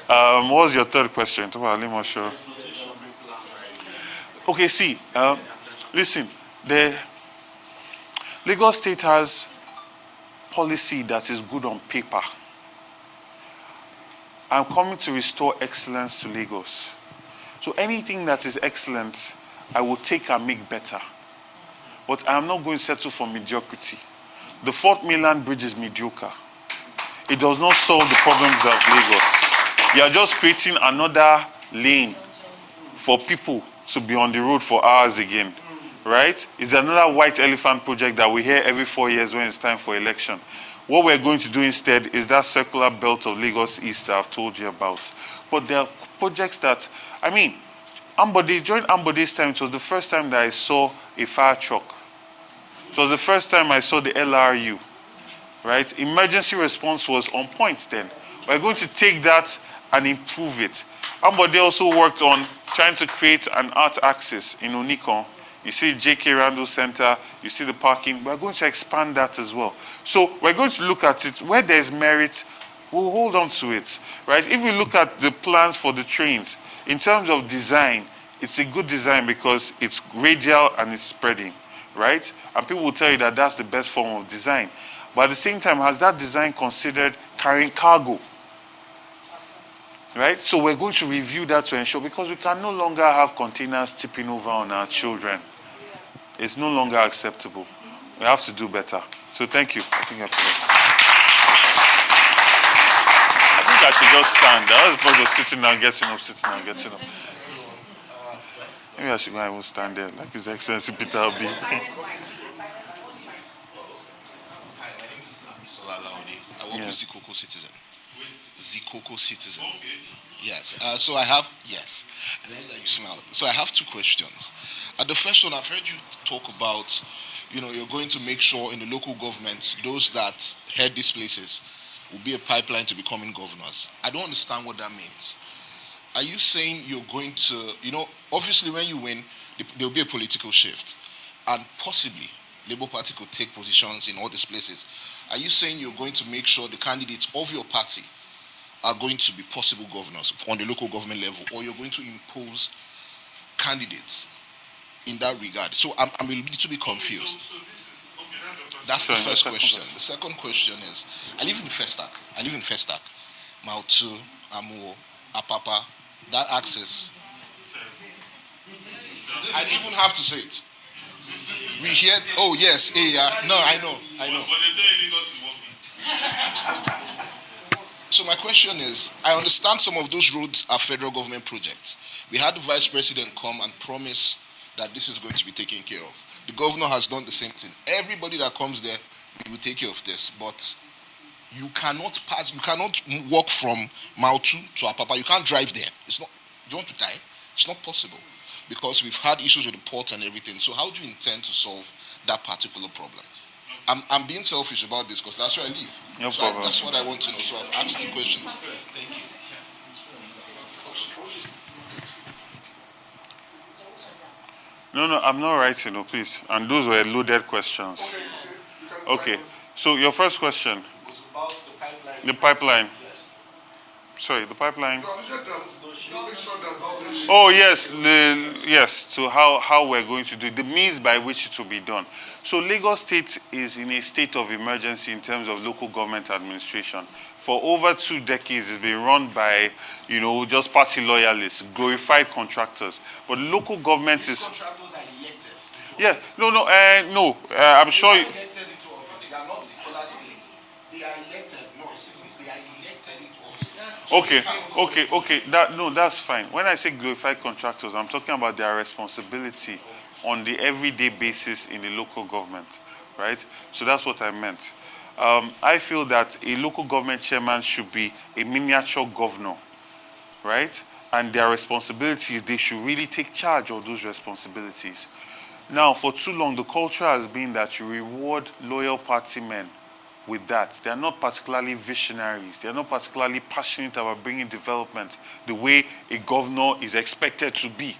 What was your third question? Talk about Alimosho. Okay, see, listen, the Lagos State has policy that is good on paper. I'm coming to restore excellence to Lagos. So anything that is excellent, I will take and make better. But I'm not going to settle for mediocrity. The 4th mainland bridge is mediocre. It does not solve the problems of Lagos. You are just creating another lane for people to be on the road for hours again, right? It's another white elephant project that we hear every 4 years when it's time for election. What we're going to do instead is that circular belt of Lagos East that I've told you about. But there are projects that, I mean, during Ambode's time, it was the first time that I saw a fire truck. It was the first time I saw the LRU, right? Emergency response was on point then. We're going to take that and improve it. Ambode also worked on trying to create an art axis in Onikon. You see J.K. Randall Center, you see the parking. We're going to expand that as well. So we're going to look at it. Where there's merit, we'll hold on to it, right? If we look at the plans for the trains, in terms of design, it's a good design because it's radial and it's spreading, right? And people will tell you that that's the best form of design. But at the same time, has that design considered carrying cargo? Right? So we're going to review that to ensure, because we can no longer have containers tipping over on our children. It's no longer acceptable. We have to do better. So thank you. I think I should just stand. I was supposed to sitting down, getting up, sitting down, getting up. Maybe I should go and even stand there, like His Excellency Peter Obi. Hi, my name is Abisola Laudi. I work with Zikoko Citizen. Zikoko Citizen. Okay. Yes. So I have, yes. And then you smile. So I have 2 questions. The first one, I've heard you talk about, you're going to make sure in the local governments, those that head these places will be a pipeline to becoming governors. I don't understand what that means. Are you saying you're going to, obviously when you win, there will be a political shift, and possibly Labour Party could take positions in all these places. Are you saying you're going to make sure the candidates of your party are going to be possible governors on the local government level, or you're going to impose candidates in that regard? So I'm a little bit confused. That's the first question. The second question is, I live in Festac. Mautu, Amuo, Apapa, that access. I didn't even have to say it. We hear, oh yes, no, I know. So my question is, I understand some of those roads are federal government projects. We had the vice president come and promise that this is going to be taken care of. The governor has done the same thing. Everybody that comes there, we will take care of this. But you cannot walk from Mautu to Apapa. You can't drive there. It's not. You want to die? It's not possible, because we've had issues with the port and everything. So how do you intend to solve that particular problem? I'm being selfish about this because that's where I live. No so problem. That's what I want to know. So I've asked the questions. Thank you. No, I'm not writing, no, please. And those were loaded questions. Okay. So your first question. Was about the pipeline. The pipeline. Sorry, the pipeline. Oh, yes. Yes, to how we're going to do it, the means by which it will be done. So Lagos State is in a state of emergency in terms of local government administration. For over 2 decades, it's been run by, just party loyalists, glorified contractors. But local government is... Contractors are elected. Yeah, no, I'm sure... They are elected into office. They are not Nicola State. They are elected. No, excuse me. They are elected into office. Okay. That's fine. When I say glorified contractors, I'm talking about their responsibility on the everyday basis in the local government, right? So that's what I meant. I feel that a local government chairman should be a miniature governor, right? And their responsibilities, they should really take charge of those responsibilities. Now, for too long, the culture has been that you reward loyal party men with that. They are not particularly visionaries. They are not particularly passionate about bringing development the way a governor is expected to be,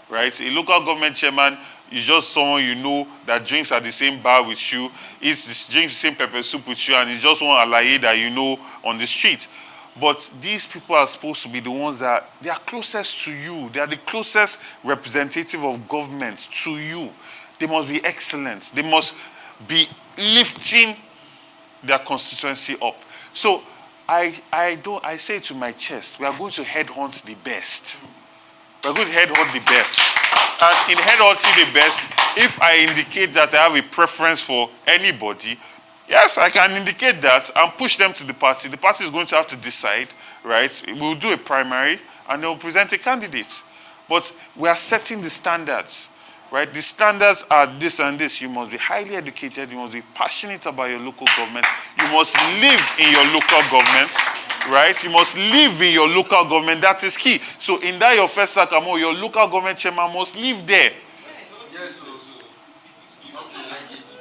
right? A local government chairman is just someone that drinks at the same bar with you, drinks the same pepper soup with you, and is just one alaye that on the street. But these people are supposed to be the ones that they are closest to you. They are the closest representative of government to you. They must be excellent. They must be lifting their constituency up. So I say to my chest, we are going to headhunt the best. We are going to headhunt the best. And in headhunting the best, if I indicate that I have a preference for anybody, yes, I can indicate that and push them to the party. The party is going to have to decide, right? We'll do a primary and they'll present a candidate. But we are setting the standards, right? The standards are this and this. You must be highly educated. You must be passionate about your local government. You must live in your local government, right? You must live in your local government. That is key. So in that your first Akamo, your local government chairman must live there.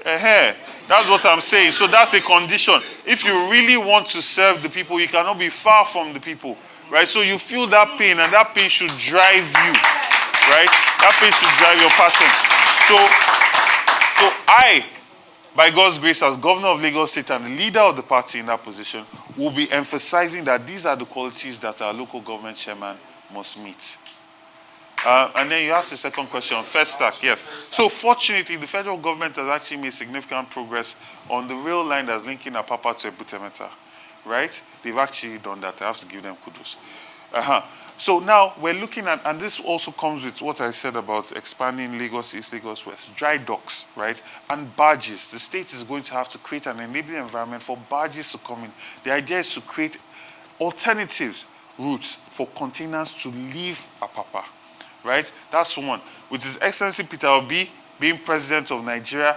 That's what I'm saying. So that's a condition. If you really want to serve the people, you cannot be far from the people, right? So you feel that pain, and that pain should drive you, right? That pain should drive your passion. So I, by God's grace, as governor of Lagos State and the leader of the party in that position, will be emphasizing that these are the qualities that our local government chairman must meet. And then you asked the second question, Festac, yes. So fortunately, the federal government has actually made significant progress on the rail line that's linking Apapa to Ebutemeta, right? They've actually done that. I have to give them kudos. So now we're looking at, and this also comes with what I said about expanding Lagos East, Lagos West, dry docks, right? And barges. The state is going to have to create an enabling environment for barges to come in. The idea is to create alternatives routes for containers to leave Apapa. Right? That's one. With His Excellency Peter Obi being president of Nigeria,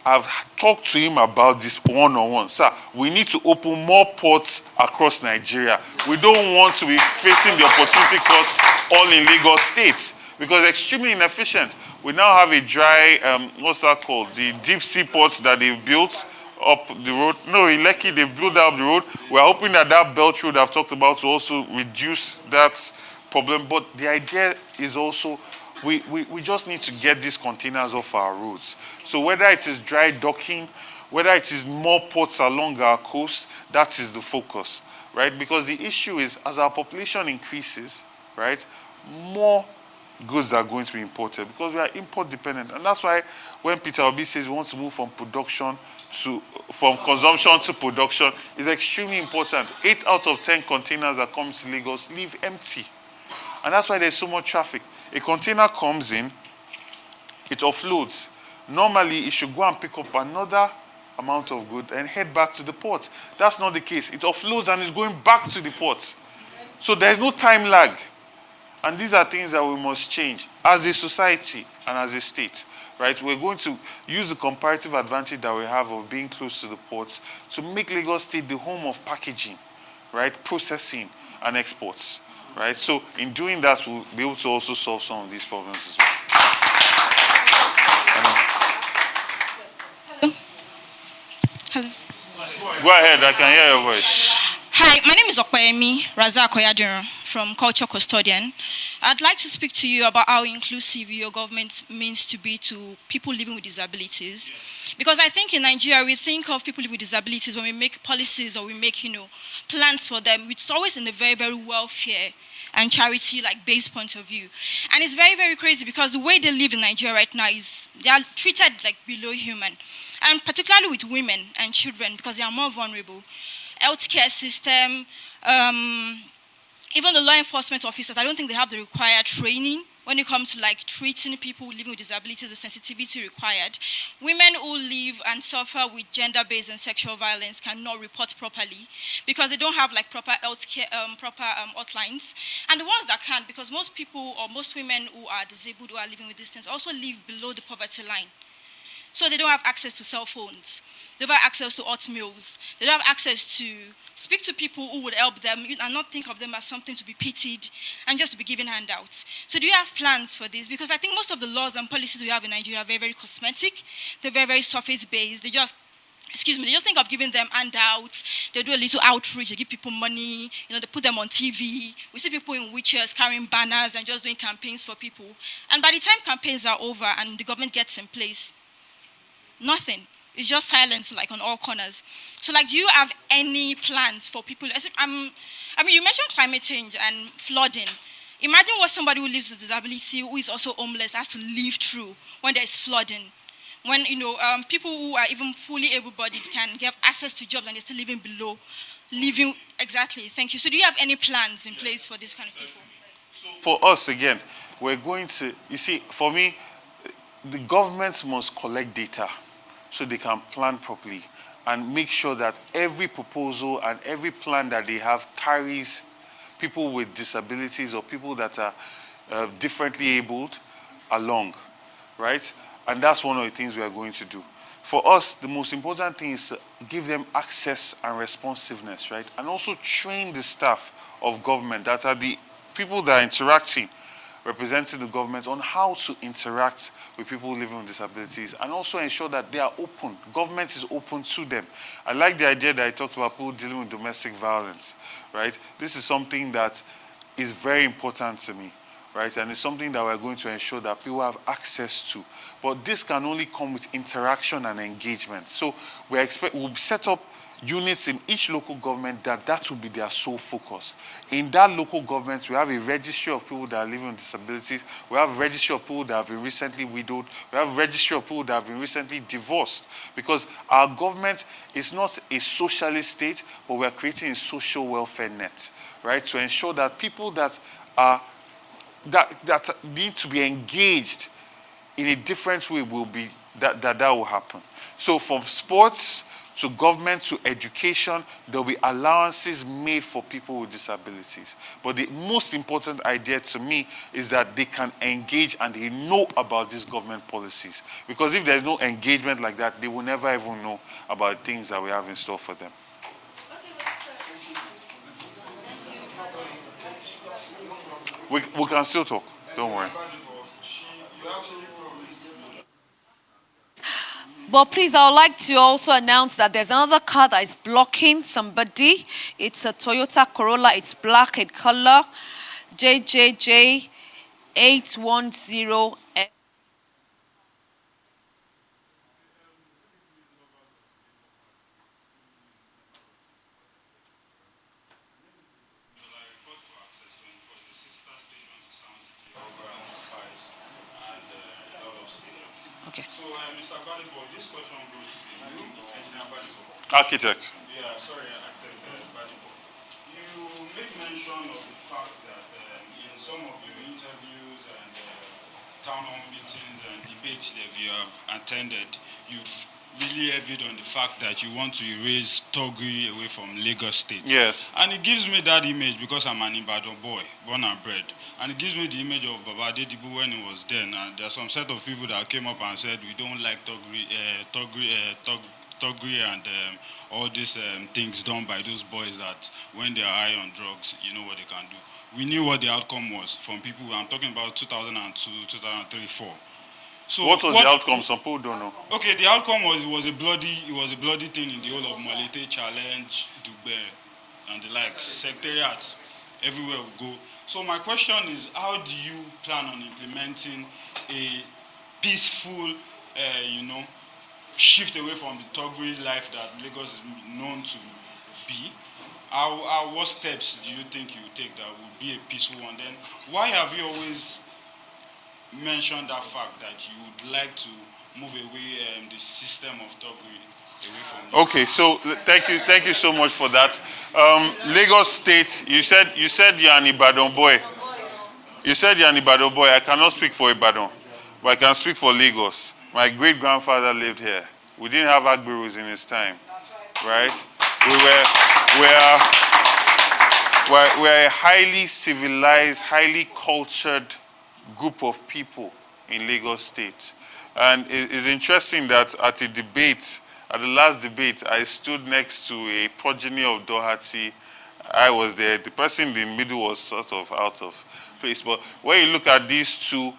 I've talked to him about this one-on-one. Sir, we need to open more ports across Nigeria. We don't want to be facing the opportunity cost all in Lagos State because it's extremely inefficient. We now have a dry, what's that called? The deep sea ports that they've built up the road. No, in Lekki, they've built up the road. We're hoping that that belt road I've talked about will also reduce that problem. But the idea is also we just need to get these containers off our roads. So whether it is dry docking, whether it is more ports along our coast, that is the focus, right? Because the issue is, as our population increases, right, more goods are going to be imported because we are import dependent. And that's why when Peter Obi says we want to move from consumption to production, is extremely important. 8 out of 10 containers that come to Lagos leave empty. And that's why there's so much traffic. A container comes in, it offloads. Normally, it should go and pick up another amount of good and head back to the port. That's not the case. It offloads and is going back to the port. So there's no time lag. And these are things that we must change as a society and as a state, right? We're going to use the comparative advantage that we have of being close to the ports to make Lagos State the home of packaging, right? Processing and exports, right? So in doing that, we'll be able to also solve some of these problems as well. Hello. Go ahead, I can hear your voice. Hi, my name is Okwayemi Razak Oyadiro from Culture Custodian. I'd like to speak to you about how inclusive your government means to be to people living with disabilities. Because I think in Nigeria, we think of people living with disabilities when we make policies or we make, plans for them. It's always in the very, very welfare and charity based point of view. And it's very, very crazy because the way they live in Nigeria right now is they are treated like below human. And particularly with women and children because they are more vulnerable. Healthcare system, even the law enforcement officers, I don't think they have the required training when it comes to treating people living with disabilities, the sensitivity required. Women who live and suffer with gender-based and sexual violence cannot report properly because they don't have proper healthcare, proper hotlines. And the ones that can, because most people or most women who are disabled who are living with these things also live below the poverty line. So they don't have access to cell phones. They don't have access to hot meals. They don't have access to speak to people who would help them and not think of them as something to be pitied and just to be given handouts. So do you have plans for this? Because I think most of the laws and policies we have in Nigeria are very, very cosmetic. They're very, very surface-based. They just think of giving them handouts. They do a little outreach. They give people money. They put them on TV. We see people in wheelchairs carrying banners and just doing campaigns for people. And by the time campaigns are over and the government gets in place, nothing. It's just silence, on all corners. So, do you have any plans for people? You mentioned climate change and flooding. Imagine what somebody who lives with disability, who is also homeless, has to live through when there is flooding. When, people who are even fully able-bodied can get access to jobs and they're still living below. Exactly, thank you. So, do you have any plans in place for this kind of people? For us, again, we're going to, for me, the government must collect data so they can plan properly and make sure that every proposal and every plan that they have carries people with disabilities or people that are differently abled along, right? And that's one of the things we are going to do. For us, the most important thing is to give them access and responsiveness, right? And also train the staff of government that are the people that are interacting, representing the government on how to interact with people living with disabilities and also ensure that they are open. Government is open to them. I like the idea that I talked about people dealing with domestic violence, right? This is something that is very important to me, right? And it's something that we're going to ensure that people have access to. But this can only come with interaction and engagement. So we'll set up units in each local government that will be their sole focus. In that local government, we have a registry of people that are living with disabilities. We have a registry of people that have been recently widowed. We have a registry of people that have been recently divorced. Because our government is not a socialist state, but we are creating a social welfare net, right? To ensure that people that need to be engaged in a different way will be that will happen. So from sports to government to education, there will be allowances made for people with disabilities. But the most important idea to me is that they can engage and they know about these government policies. Because if there's no engagement like that, they will never even know about things that we have in store for them. We can still talk, don't worry. But please, I would like to also announce that there's another car that is blocking somebody. It's a Toyota Corolla. It's black in color. JJJ 810. Okay. So, Mr. Badibo, this question goes to you, Engineer Badibo. Architect. Yeah, sorry, Architect Badibo. You made mention of the fact that in some of your interviews and town hall meetings and debates that you have attended, you've really heavy on the fact that you want to erase Togri away from Lagos State. Yes. And it gives me that image because I'm an Ibadan boy, born and bred. And it gives me the image of Baba Adedibu when he was there. And there are some set of people that came up and said, we don't like Togri and all these things done by those boys that when they are high on drugs, you know what they can do. We knew what the outcome was from people. I'm talking about 2002, 2003, 2004. So what was the outcome? Some people don't know. Okay, the outcome was a bloody thing in the whole of Malete Challenge, Dugbe, and the likes, secretariats, everywhere we go. So my question is, how do you plan on implementing a peaceful, shift away from the Togri life that Lagos is known to be? What steps do you think you would take that would be a peaceful one? Then why have you always mentioned that fact that you would like to move away the system of Togri away from? Okay, so thank you so much for that. Lagos State, you said you're an Ibadan boy. You said you're an Ibadan boy. I cannot speak for Ibadan, but I can speak for Lagos. My great grandfather lived here. We didn't have Agberus in his time, right? We're a highly civilized, highly cultured group of people in Lagos State. And it's interesting that at the last debate, I stood next to a progeny of Doherty. I was there. The person in the middle was sort of out of place. But when you look at these two,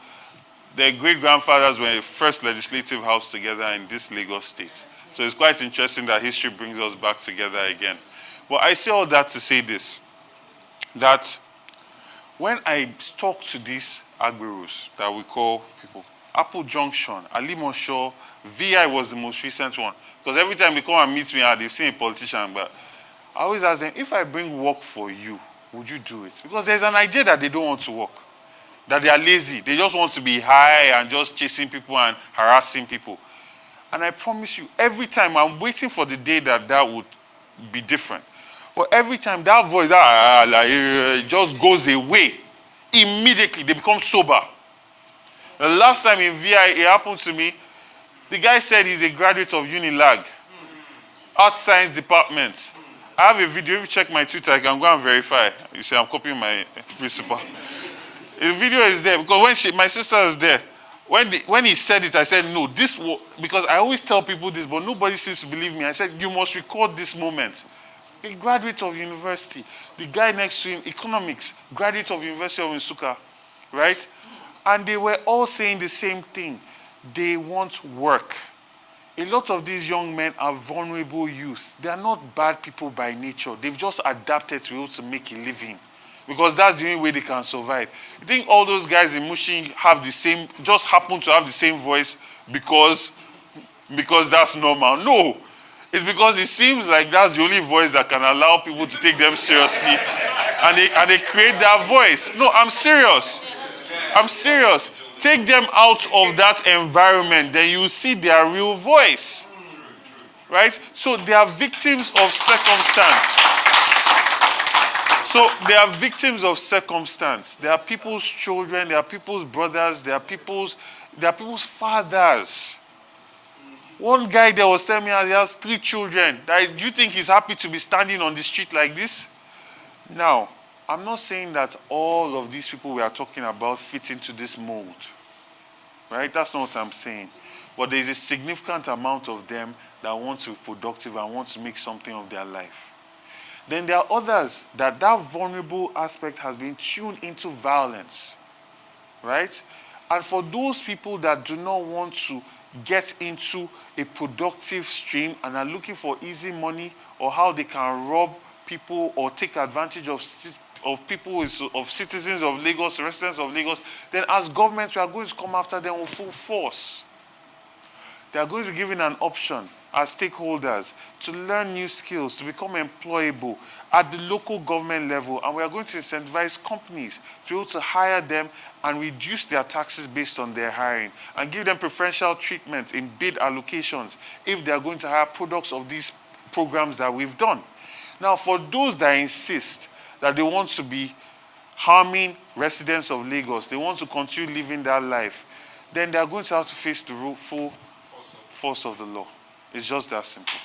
their great-grandfathers were the first legislative house together in this Lagos State. So it's quite interesting that history brings us back together again. But I say all that to say this, that when I talk to these Agberus that we call people, Apple Junction, Alimosho, VI was the most recent one. Because every time they come and meet me, they've seen a politician, but I always ask them, if I bring work for you, would you do it? Because there's an idea that they don't want to work, that they are lazy. They just want to be high and just chasing people and harassing people. And I promise you, every time I'm waiting for the day that would be different. But every time that voice just goes away, immediately they become sober. The last time in VI, it happened to me. The guy said he's a graduate of Unilag, Art Science Department. I have a video. If you check my Twitter, I can go and verify. You see, I'm copying my principal. The video is there because when my sister was there, when he said it, I said, no, because I always tell people this, but nobody seems to believe me. I said, you must record this moment. A graduate of university. The guy next to him, economics, graduate of University of Nsukka, right? And they were all saying the same thing. They want work. A lot of these young men are vulnerable youth. They are not bad people by nature. They've just adapted to be able to make a living. Because that's the only way they can survive. You think all those guys in Mushin just happen to have the same voice because that's normal? No. It's because it seems like that's the only voice that can allow people to take them seriously. And they create that voice. No, I'm serious. I'm serious. Take them out of that environment, then you see their real voice. Right? So they are victims of circumstance. They are people's children, they are people's brothers, they are people's fathers. One guy there was telling me he has 3 children. Do you think he's happy to be standing on the street like this? Now, I'm not saying that all of these people we are talking about fit into this mold. Right? That's not what I'm saying. But there is a significant amount of them that want to be productive and want to make something of their life. Then there are others that vulnerable aspect has been tuned into violence. Right? And for those people that do not want to get into a productive stream and are looking for easy money or how they can rob people or take advantage of people, of citizens of Lagos, residents of Lagos, then as government, we are going to come after them with full force. They are going to be given an option as stakeholders to learn new skills, to become employable at the local government level, and we are going to incentivize companies to be able to hire them and reduce their taxes based on their hiring, and give them preferential treatment in bid allocations if they are going to hire products of these programs that we've done. Now, for those that insist that they want to be harming residents of Lagos, they want to continue living that life, then they are going to have to face the full force of the law. It's just that simple.